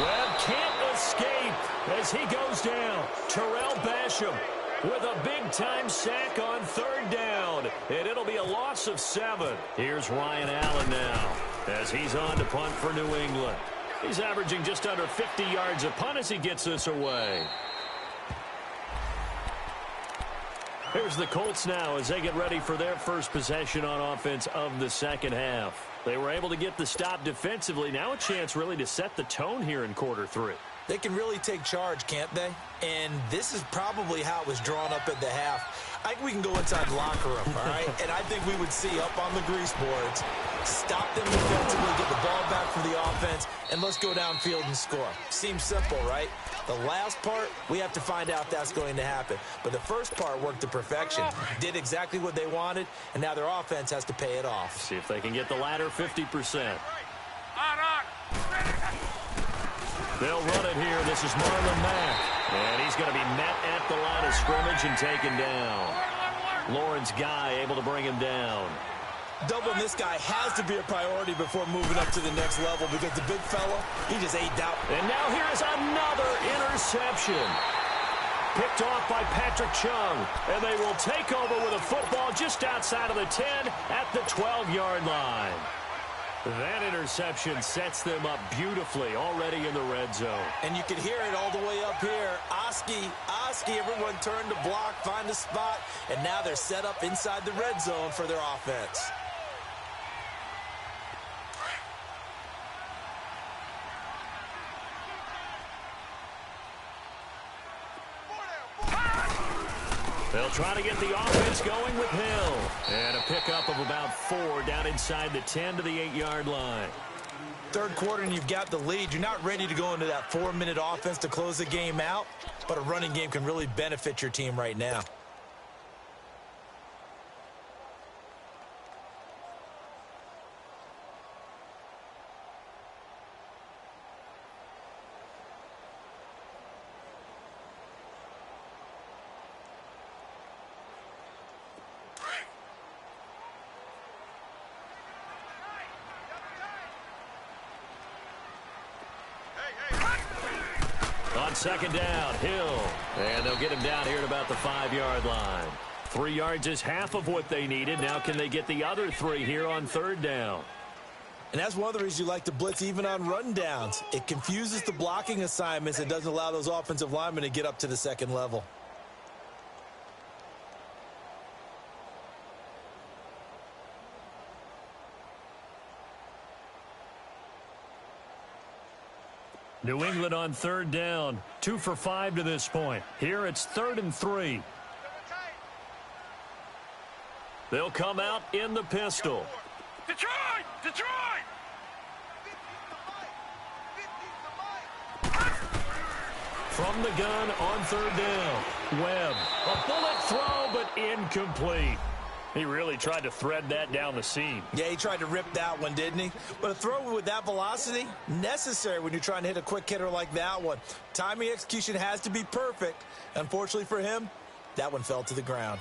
Webb can't escape as he goes down. Terrell Basham with a big-time sack on third down. And it'll be a loss of 7. Here's Ryan Allen now as he's on to punt for New England. He's averaging just under 50 yards a punt as he gets this away. Here's the Colts now as they get ready for their first possession on offense of the second half. They were able to get the stop defensively. Now a chance really to set the tone here in quarter 3. They can really take charge, can't they? And this is probably how it was drawn up at the half. I think we can go inside the locker room, all right? And I think we would see up on the grease boards, stop them defensively, get the ball back for the offense, and let's go downfield and score. Seems simple, right? The last part, we have to find out if that's going to happen. But the first part worked to perfection. Did exactly what they wanted, and now their offense has to pay it off. See if they can get the latter 50%. They'll run it here. This is Marlon Mack. And he's going to be met at the line of scrimmage and taken down. Lawrence Guy able to bring him down. Doubling this guy has to be a priority before moving up to the next level because the big fella, he just ate out. And now here is another interception. Picked off by Patrick Chung. And they will take over with a football just outside of the 10 at the 12-yard line. That interception sets them up beautifully already in the red zone. And you can hear it all the way up here. Oski, everyone turned to block, find a spot, and now they're set up inside the red zone for their offense. They'll try to get the offense going with Hill. And a pickup of about 4 down inside the 10 to the 8-yard line. Third quarter and you've got the lead. You're not ready to go into that 4-minute offense to close the game out, but a running game can really benefit your team right now. On second down, Hill. And they'll get him down here at about the 5-yard line. 3 yards is half of what they needed. Now can they get the other 3 here on third down? And that's one of the reasons you like to blitz even on run downs. It confuses the blocking assignments and doesn't allow those offensive linemen to get up to the second level. New England on third down. 2 for 5 to this point. Here it's 3rd and 3. They'll come out in the pistol. Detroit! Detroit! From the gun on third down. Webb. A bullet throw, but incomplete. He really tried to thread that down the seam. Yeah, he tried to rip that one, didn't he? But a throw with that velocity, necessary when you're trying to hit a quick hitter like that one. Timing execution has to be perfect. Unfortunately for him, that one fell to the ground.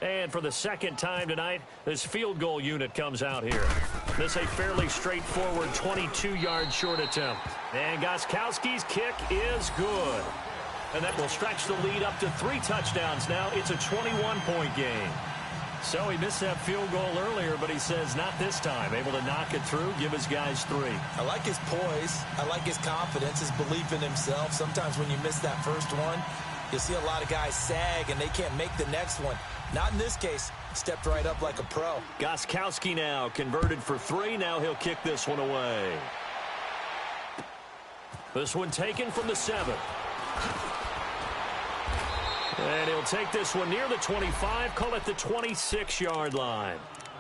And for the second time tonight, this field goal unit comes out here. This a fairly straightforward 22-yard short attempt. And Gostkowski's kick is good. And that will stretch the lead up to 3 touchdowns now. It's a 21-point game. So he missed that field goal earlier, but he says not this time. Able to knock it through, give his guys 3. I like his poise. I like his confidence, his belief in himself. Sometimes when you miss that first one, you'll see a lot of guys sag and they can't make the next one. Not in this case. Stepped right up like a pro. Gostkowski now converted for 3. Now he'll kick this one away. This one taken from the 7. And he'll take this one near the 25, call it the 26-yard line.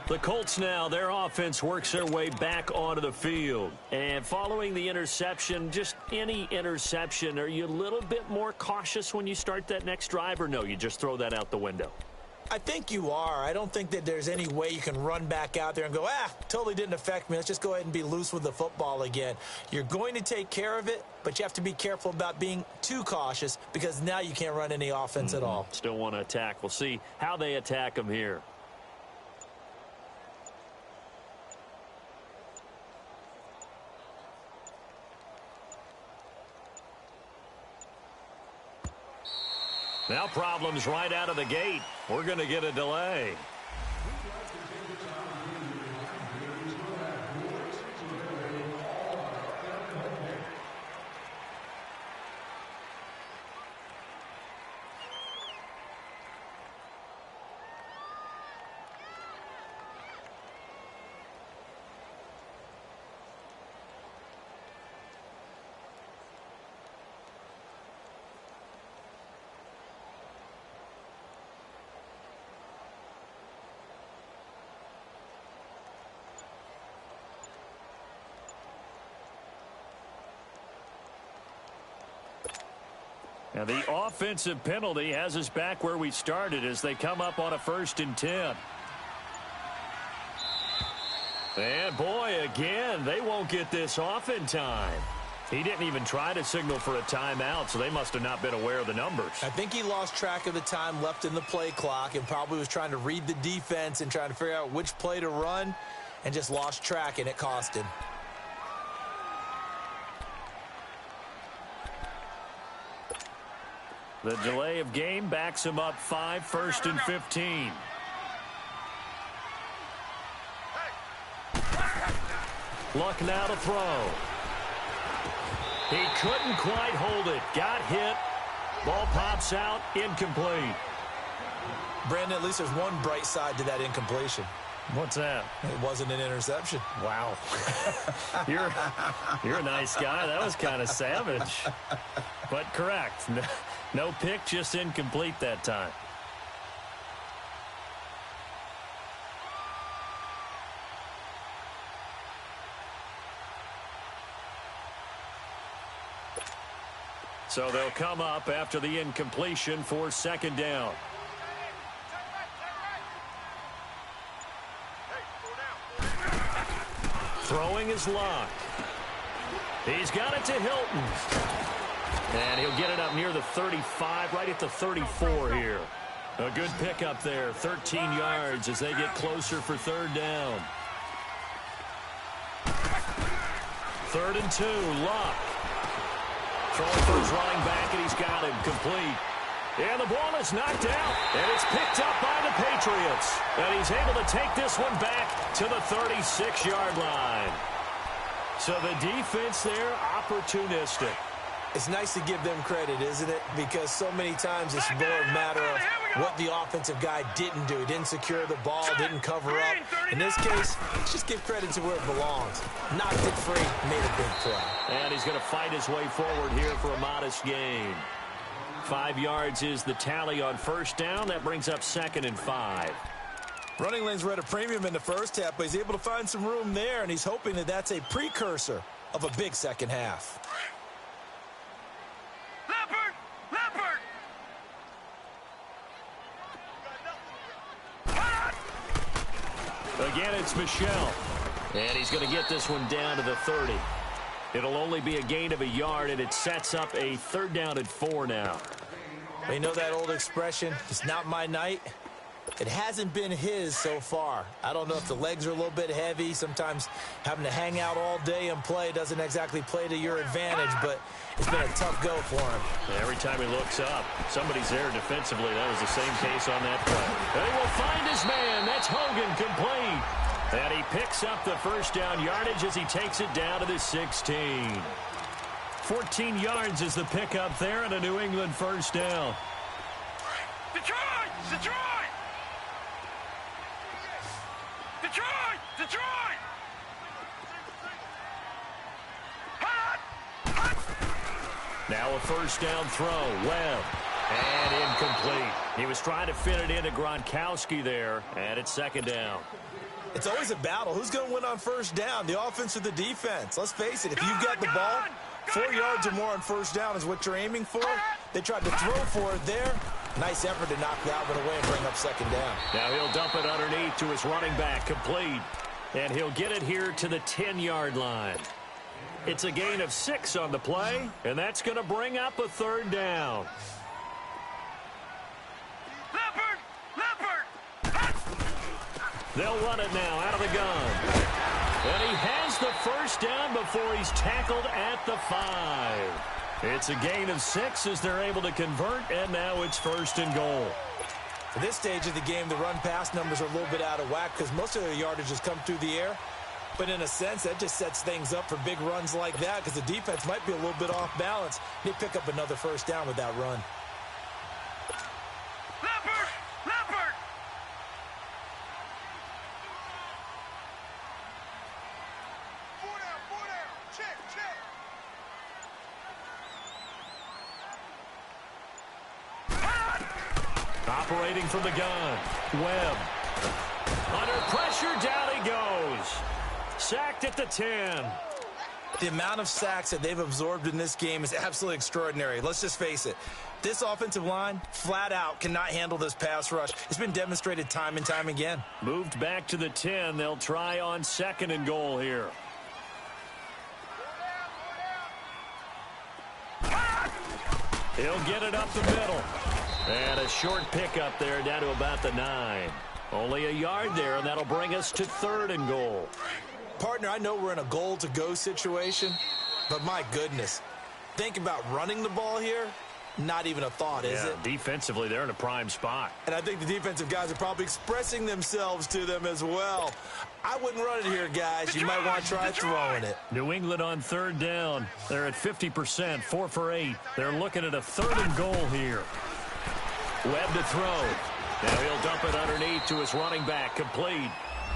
The Colts now, their offense works their way back onto the field. And following the interception, just any interception, are you a little bit more cautious when you start that next drive, or no, you just throw that out the window? I think you are. I don't think that there's any way you can run back out there and go, totally didn't affect me. Let's just go ahead and be loose with the football again. You're going to take care of it, but you have to be careful about being too cautious because now you can't run any offense at all. Still want to attack. We'll see how they attack them here. Now problems right out of the gate. We're going to get a delay. Now the offensive penalty has us back where we started as they come up on a 1st and 10. And boy, again, they won't get this off in time. He didn't even try to signal for a timeout, so they must have not been aware of the numbers. I think he lost track of the time left in the play clock and probably was trying to read the defense and trying to figure out which play to run and just lost track, and it cost him. The delay of game backs him up 5, 1st and 15. Luck now to throw. He couldn't quite hold it. Got hit. Ball pops out. Incomplete. Brandon, at least there's one bright side to that incompletion. What's that? It wasn't an interception. Wow. You're a nice guy. That was kind of savage. But correct. No pick, just incomplete that time. So they'll come up after the incompletion for 2nd down. Throwing is Luck. He's got it to Hilton. And he'll get it up near the 35, right at the 34 here. A good pickup there, 13 yards as they get closer for 3rd down. 3rd and 2, Luck. Throwing for his running back, and he's got him complete. And the ball is knocked out, and it's picked up by the Patriots. And he's able to take this one back to the 36-yard line. So the defense there, opportunistic. It's nice to give them credit, isn't it? Because so many times it's more a matter of what the offensive guy didn't do. He didn't secure the ball, didn't cover up. In this case, let's just give credit to where it belongs. Knocked it free, made a big play. And he's going to fight his way forward here for a modest gain. 5 yards is the tally on 1st down. That brings up 2nd and 5. Running lanes were at a premium in the first half, but he's able to find some room there, and he's hoping that that's a precursor of a big second half. Again, it's Michelle. And he's going to get this one down to the 30. It'll only be a gain of a yard, and it sets up a 3rd down and 4 now. You know that old expression, it's not my night? It hasn't been his so far. I don't know if the legs are a little bit heavy. Sometimes having to hang out all day and play doesn't exactly play to your advantage, but it's been a tough go for him. Every time he looks up, somebody's there defensively. That was the same case on that play. They will find his man. That's Hogan, complete. And he picks up the 1st down yardage as he takes it down to the 16. 14 yards is the pickup there and a New England 1st down. Detroit! Detroit! Detroit! Detroit! Now a 1st down throw. Webb. And incomplete. He was trying to fit it into Gronkowski there, and it's 2nd down. It's always a battle. Who's going to win on 1st down, the offense or the defense? Let's face it, if you've got the ball, 4 yards or more on 1st down is what you're aiming for. They tried to throw for it there. Nice effort to knock that one away and bring up 2nd down. Now he'll dump it underneath to his running back, complete. And he'll get it here to the 10-yard line. It's a gain of 6 on the play, and that's going to bring up a 3rd down. They'll run it now out of the gun. And he has the 1st down before he's tackled at the 5. It's a gain of 6 as they're able to convert, and now it's 1st and goal. For this stage of the game, the run-pass numbers are a little bit out of whack because most of their yardage has come through the air. But in a sense, that just sets things up for big runs like that because the defense might be a little bit off balance. They pick up another 1st down with that run. Leopard! Leopard! Four down. Check. Operating from the gun, Webb. Under pressure, down he goes. Sacked at the 10. The amount of sacks that they've absorbed in this game is absolutely extraordinary. Let's just face it. This offensive line, flat out, cannot handle this pass rush. It's been demonstrated time and time again. Moved back to the 10. They'll try on 2nd and goal here. He'll get it up the middle. And a short pickup there down to about the 9. Only a yard there, and that'll bring us to 3rd and goal. Partner, I know we're in a goal-to-go situation, but my goodness. Think about running the ball here. Not even a thought, is it? Defensively, they're in a prime spot. And I think the defensive guys are probably expressing themselves to them as well. I wouldn't run it here, guys. You might want to try throwing it. New England on 3rd down. They're at 50%, 4 for 8. They're looking at a 3rd and goal here. Webb to throw. Now he'll dump it underneath to his running back, complete.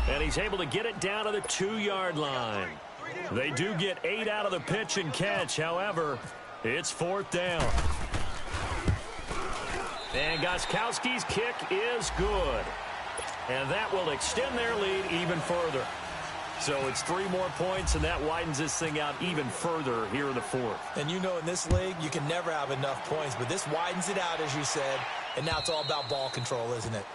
And he's able to get it down to the 2-yard line. They do get 8 out of the pitch and catch. However, it's 4th down. And Gostkowski's kick is good. And that will extend their lead even further. So it's 3 more points, and that widens this thing out even further here in the 4th. And you know in this league, you can never have enough points, but this widens it out, as you said. And now it's all about ball control, isn't it?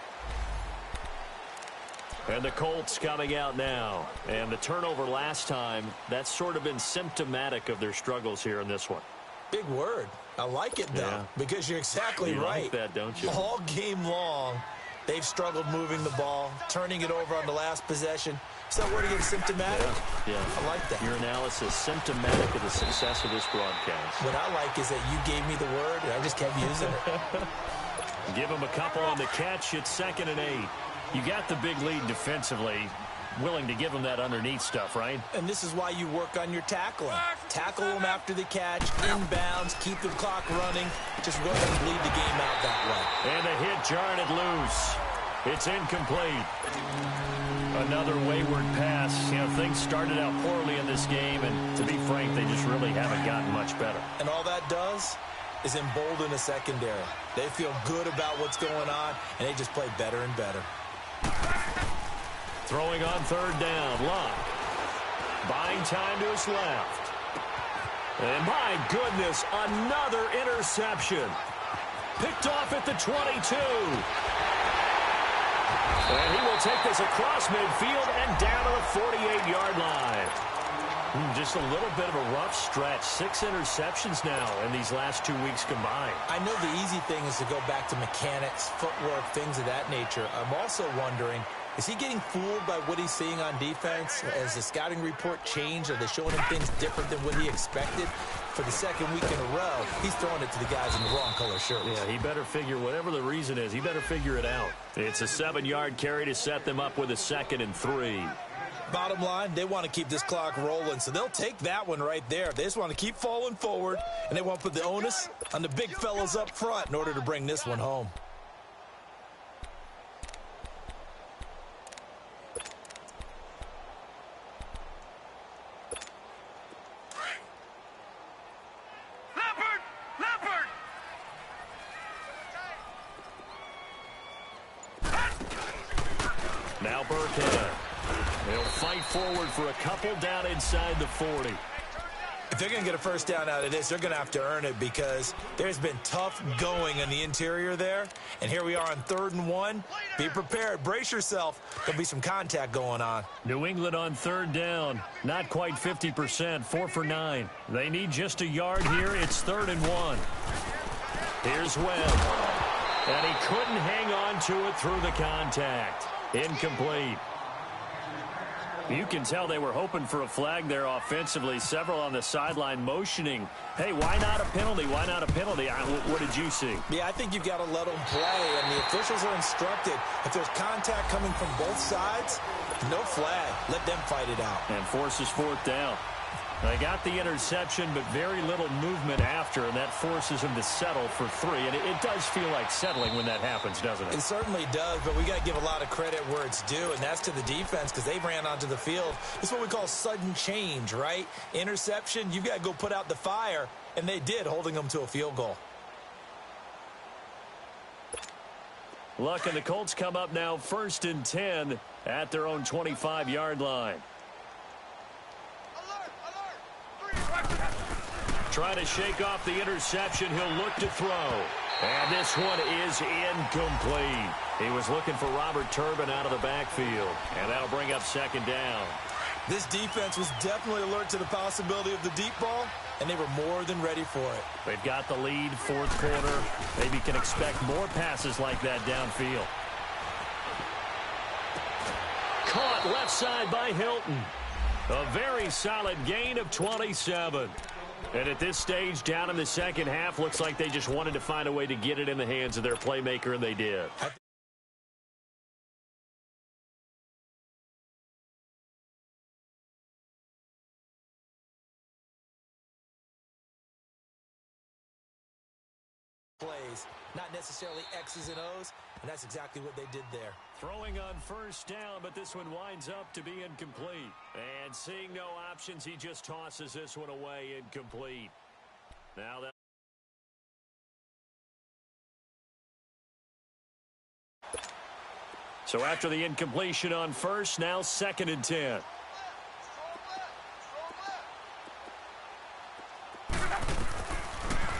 And the Colts coming out now. And the turnover last time, that's sort of been symptomatic of their struggles here in this one. Big word. I like it, though, because you're exactly right. Like that, don't you? All game long, they've struggled moving the ball, turning it over on the last possession. Is that word again, symptomatic? Yeah. I like that. Your analysis, symptomatic of the success of this broadcast. What I like is that you gave me the word, and I just kept using it. Give him a couple on the catch. It's 2nd and 8. You got the big lead defensively. Willing to give them that underneath stuff, right? And this is why you work on your tackling. Tackle them after the catch, inbounds, keep the clock running. Just go ahead and bleed the game out that way. And the hit jarred it loose. It's incomplete. Another wayward pass. You know, things started out poorly in this game, and to be frank, they just really haven't gotten much better. And all that does is embolden the secondary. They feel good about what's going on, and they just play better and better. Throwing on 3rd down, Luck. Buying time to his left. And my goodness, another interception. Picked off at the 22. And he will take this across midfield and down to the 48-yard line. Just a little bit of a rough stretch. 6 interceptions now in these last 2 weeks combined. I know the easy thing is to go back to mechanics, footwork, things of that nature. I'm also wondering, is he getting fooled by what he's seeing on defense? Has the scouting report changed? Are they showing him things different than what he expected? For the 2nd week in a row, he's throwing it to the guys in the wrong color shirts. Yeah, he better figure, whatever the reason is, he better figure it out. It's a 7-yard carry to set them up with a 2nd and 3. Bottom line, they want to keep this clock rolling, so they'll take that one right there. They just want to keep falling forward, and they want to put the onus on the big fellas up front in order to bring this one home. Now Burkhead. They'll fight forward for a couple down inside the 40. If they're going to get a 1st down out of this, they're going to have to earn it because there's been tough going in the interior there. And here we are on 3rd and 1. Be prepared. Brace yourself. There'll be some contact going on. New England on 3rd down. Not quite 50%. 4 for 9. They need just a yard here. It's 3rd and 1. Here's Webb. And he couldn't hang on to it through the contact. Incomplete. You can tell they were hoping for a flag there offensively. Several on the sideline motioning, hey, why not a penalty? Why not a penalty? What did you see? Yeah, I think you've got to let them play, and the officials are instructed. If there's contact coming from both sides, no flag. Let them fight it out. And forces fourth down. They got the interception, but very little movement after, and that forces them to settle for 3. And it does feel like settling when that happens, doesn't it? It certainly does, but we got to give a lot of credit where it's due, and that's to the defense because they ran onto the field. It's what we call sudden change, right? Interception, you've got to go put out the fire, and they did, holding them to a field goal. Luck and the Colts come up now 1st and 10 at their own 25-yard line. Trying to shake off the interception. He'll look to throw. And this one is incomplete. He was looking for Robert Turbin out of the backfield. And that'll bring up 2nd down. This defense was definitely alert to the possibility of the deep ball, and they were more than ready for it. They've got the lead, 4th quarter. Maybe can expect more passes like that downfield. Caught left side by Hilton. A very solid gain of 27. And at this stage, down in the second half, looks like they just wanted to find a way to get it in the hands of their playmaker, and they did. Plays, not necessarily X's and O's, and that's exactly what they did there. Throwing on 1st down, but this one winds up to be incomplete. And seeing no options, he just tosses this one away, incomplete. Now that so after the incompletion on 1st, now 2nd and 10.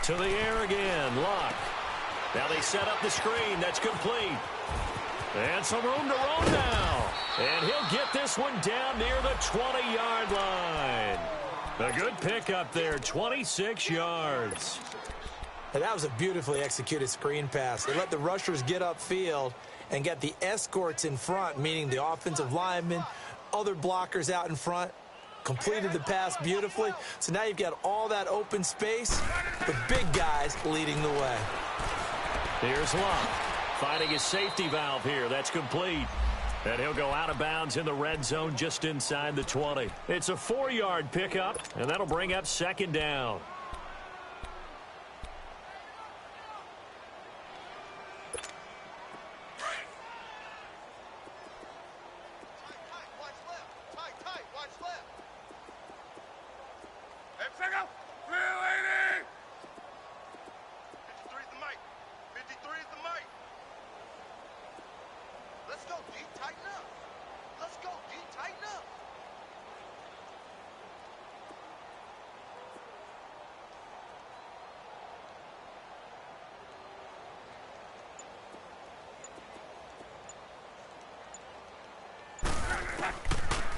To the air again, Luck. Now they set up the screen. That's complete. And some room to roam now. And he'll get this one down near the 20-yard line. A good pickup there, 26 yards. And that was a beautifully executed screen pass. They let the rushers get upfield and get the escorts in front, meaning the offensive linemen, other blockers out in front. Completed the pass beautifully. So now you've got all that open space with big guys leading the way. Here's Luck. Finding his safety valve here. That's complete. And he'll go out of bounds in the red zone just inside the 20. It's a 4-yard pickup, and that'll bring up 2nd down.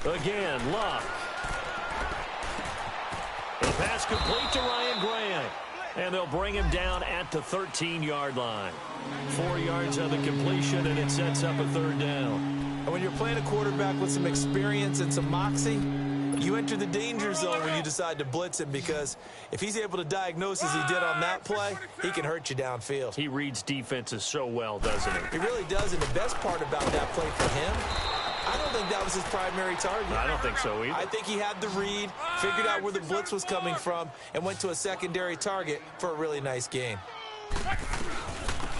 Again, Luck. The pass complete to Ryan Grant. And they'll bring him down at the 13-yard line. 4 yards on the completion, and it sets up a 3rd down. And when you're playing a quarterback with some experience and some moxie, you enter the danger zone when you decide to blitz him, because if he's able to diagnose as he did on that play, he can hurt you downfield. He reads defenses so well, doesn't he? He really does, and the best part about that play for him, I don't think that was his primary target. I don't think so either. I think he had the read, figured out where the blitz was coming from, and went to a secondary target for a really nice gain.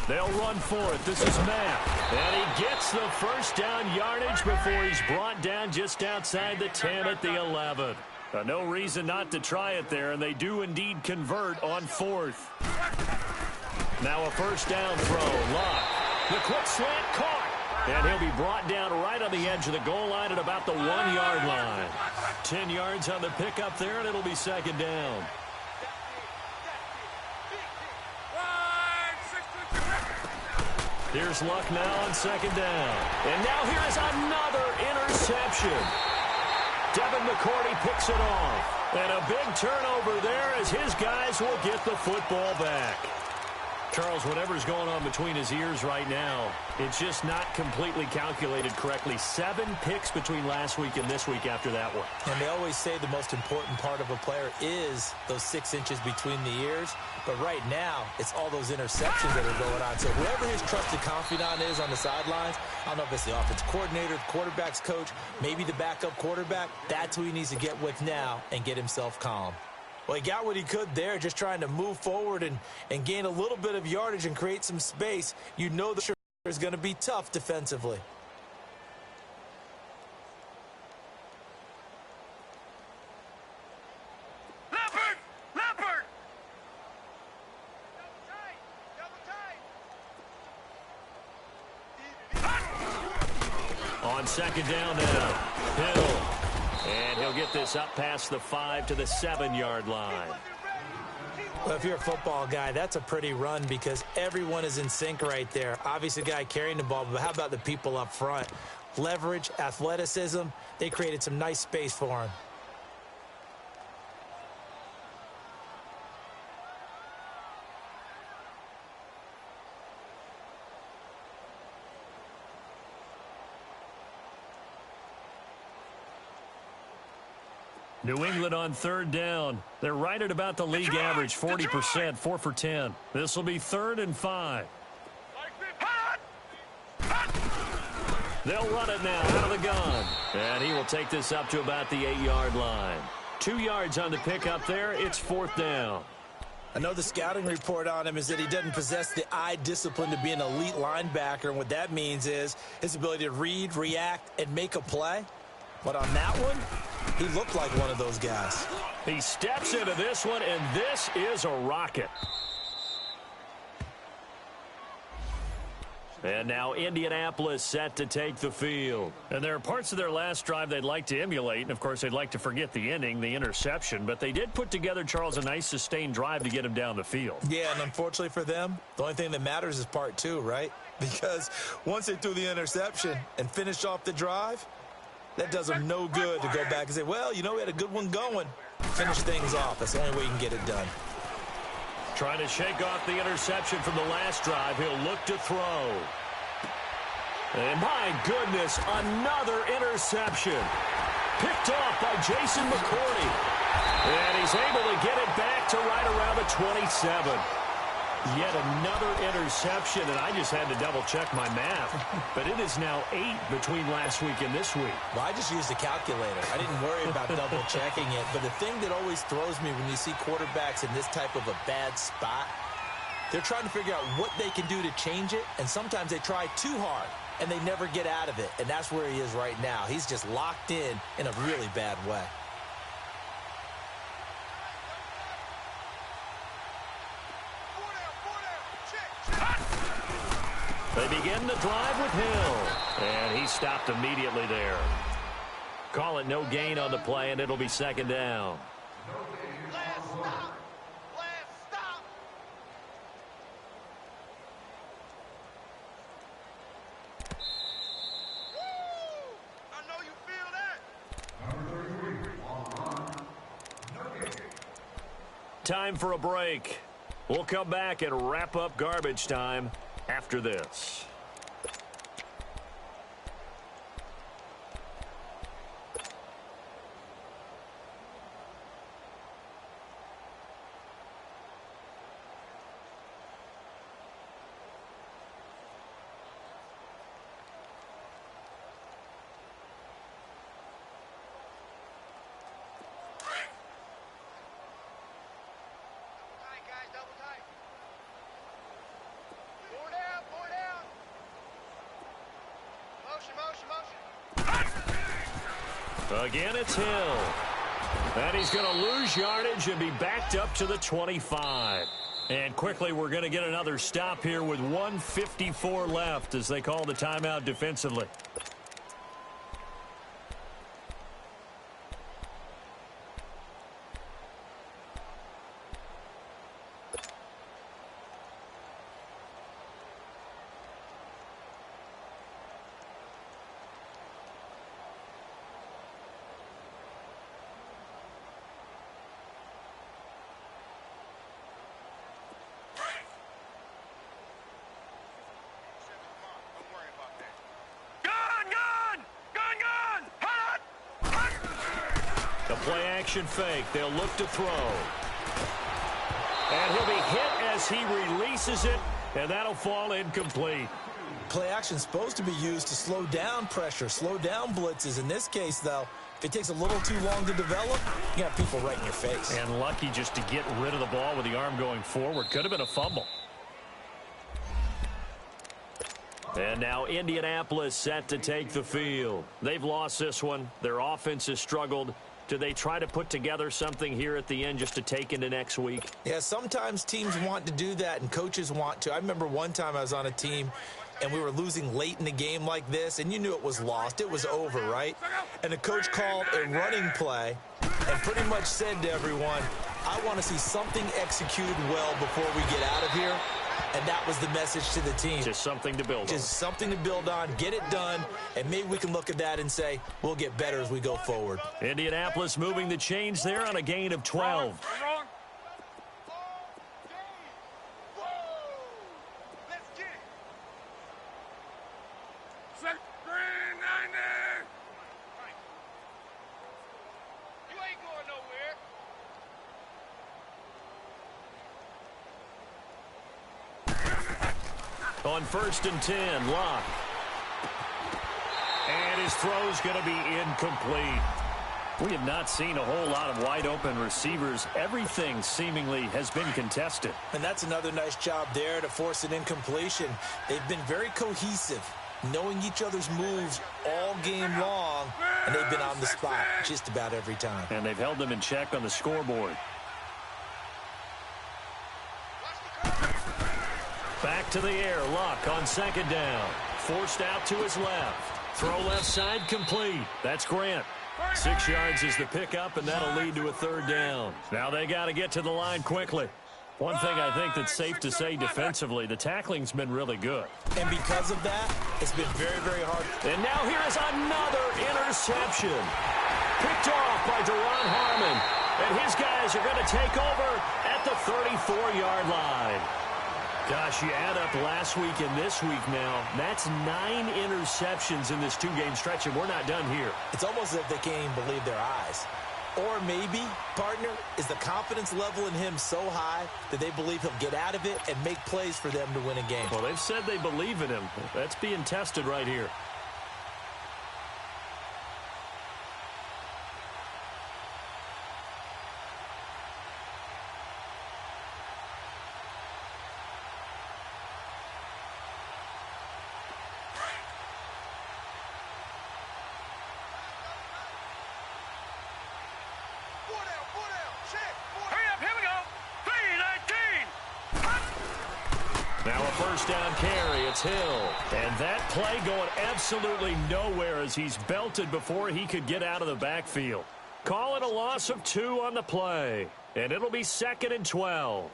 They'll run for it. This is Matt. And he gets the 1st down yardage before he's brought down just outside the 10 at the 11. No reason not to try it there, and they do indeed convert on 4th. Now a 1st down throw. Luck. The quick slant caught. And he'll be brought down right on the edge of the goal line at about the 1-yard line. 10 yards on the pickup there, and it'll be 2nd down. Here's Luck now on 2nd down. And now here is another interception. Devin McCourty picks it off. And a big turnover there as his guys will get the football back. Charles, whatever's going on between his ears right now, it's just not completely calculated correctly. 7 picks between last week and this week after that one. And they always say the most important part of a player is those 6 inches between the ears. But right now, it's all those interceptions that are going on. So whoever his trusted confidant is on the sidelines, I don't know if it's the offense coordinator, the quarterback's coach, maybe the backup quarterback, that's who he needs to get with now and get himself calm. Well, he got what he could there, just trying to move forward and gain a little bit of yardage and create some space. You know the is going to be tough defensively. Leopard! On second down now, Hill. And he'll get this up past the 5 to the 7-yard line. Well, if you're a football guy, that's a pretty run because everyone is in sync right there. Obviously, the guy carrying the ball, but how about the people up front? Leverage, athleticism, they created some nice space for him. New England on third down. They're right at about the league average, 40%, 4 for 10. This will be 3rd and 5. They'll run it now out of the gun. And he will take this up to about the 8-yard line. 2 yards on the pickup there. It's 4th down. I know the scouting report on him is that he doesn't possess the eye discipline to be an elite linebacker. And what that means is his ability to read, react, and make a play. But on that one, he looked like one of those guys. He steps into this one, and this is a rocket. And now Indianapolis set to take the field. And there are parts of their last drive they'd like to emulate. And, of course, they'd like to forget the ending, the interception. But they did put together, Charles, a nice sustained drive to get him down the field. Yeah, and unfortunately for them, the only thing that matters is part 2, right? Because once they threw the interception and finished off the drive, that does them no good to go back and say, well, you know, we had a good one going. Finish things off. That's the only way you can get it done. Trying to shake off the interception from the last drive. He'll look to throw. And my goodness, another interception. Picked off by Jason McCourty. And he's able to get it back to right around the 27. Yet another interception, and I just had to double-check my math. But it is now 8 between last week and this week. Well, I just used a calculator. I didn't worry about double-checking it. But the thing that always throws me when you see quarterbacks in this type of a bad spot, they're trying to figure out what they can do to change it, and sometimes they try too hard, and they never get out of it. And that's where he is right now. He's just locked in a really bad way. They begin the drive with Hill. And he stopped immediately there. Call it no gain on the play, and it'll be 2nd down. Last stop. Last stop. Woo! I know you feel that. Time for a break. We'll come back and wrap up garbage time after this. Again, it's Hill. And he's going to lose yardage and be backed up to the 25. And quickly, we're going to get another stop here with 1:54 left as they call the timeout defensively. A play-action fake. They'll look to throw. And he'll be hit as he releases it, and that'll fall incomplete. Play action is supposed to be used to slow down pressure, slow down blitzes. In this case, though, if it takes a little too long to develop, you got people right in your face. And lucky just to get rid of the ball with the arm going forward. Could have been a fumble. And now Indianapolis set to take the field. They've lost this one. Their offense has struggled. Do they try to put together something here at the end just to take into next week? Yeah, sometimes teams want to do that and coaches want to. I remember one time I was on a team and we were losing late in the game like this, and you knew it was lost. It was over, right? And the coach called a running play and pretty much said to everyone, I want to see something executed well before we get out of here. And that was the message to the team. Just something to build on. Just something to build on, get it done, and maybe we can look at that and say, we'll get better as we go forward. Indianapolis moving the chains there on a gain of 12. On 1st and 10, Locke. And his throw's going to be incomplete. We have not seen a whole lot of wide-open receivers. Everything seemingly has been contested. And that's another nice job there to force an incompletion. They've been very cohesive, knowing each other's moves all game long, and they've been on the spot just about every time. And they've held them in check on the scoreboard. Back to the air, Luck on 2nd down. Forced out to his left. Throw left side complete. That's Grant. 6 yards is the pickup, and that'll lead to a 3rd down. Now they got to get to the line quickly. One thing I think that's safe to say defensively, the tackling's been really good. And because of that, it's been very, very hard. And now here is another interception. Picked off by Deron Harmon. And his guys are going to take over at the 34-yard line. Gosh, you add up last week and this week now, that's 9 interceptions in this 2-game stretch, and we're not done here. It's almost as if they can't even believe their eyes. Or maybe, partner, is the confidence level in him so high that they believe he'll get out of it and make plays for them to win a game. Well, they've said they believe in him. That's being tested right here. Now a 1st down carry, it's Hill. And that play going absolutely nowhere as he's belted before he could get out of the backfield. Call it a loss of 2 on the play. And it'll be 2nd and 12.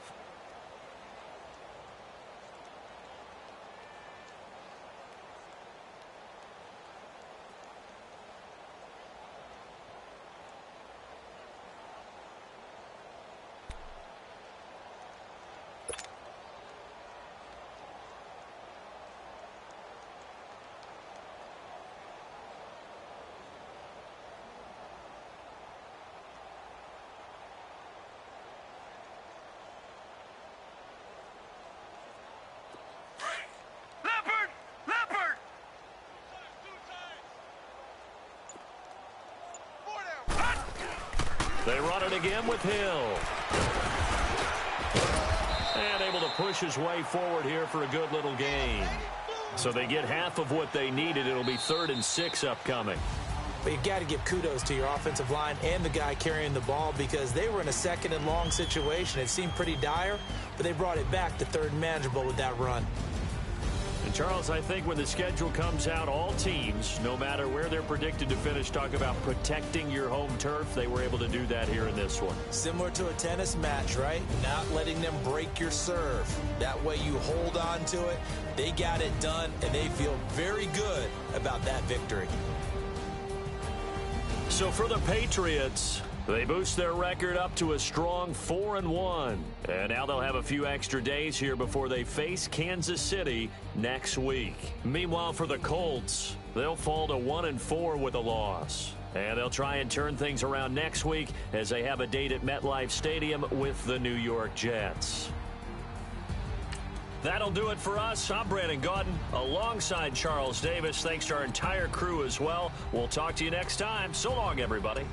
They run it again with Hill. And able to push his way forward here for a good little gain. So they get half of what they needed. It'll be 3rd and 6 upcoming. But you've got to give kudos to your offensive line and the guy carrying the ball because they were in a 2nd and long situation. It seemed pretty dire, but they brought it back to 3rd and manageable with that run. And Charles, I think when the schedule comes out, all teams, no matter where they're predicted to finish, talk about protecting your home turf. They were able to do that here in this one. Similar to a tennis match, right? Not letting them break your serve. That way you hold on to it. They got it done, and they feel very good about that victory. So for the Patriots, they boost their record up to a strong 4-1. And now they'll have a few extra days here before they face Kansas City next week. Meanwhile, for the Colts, they'll fall to 1-4 with a loss. And they'll try and turn things around next week as they have a date at MetLife Stadium with the New York Jets. That'll do it for us. I'm Brandon Gaudin alongside Charles Davis. Thanks to our entire crew as well. We'll talk to you next time. So long, everybody.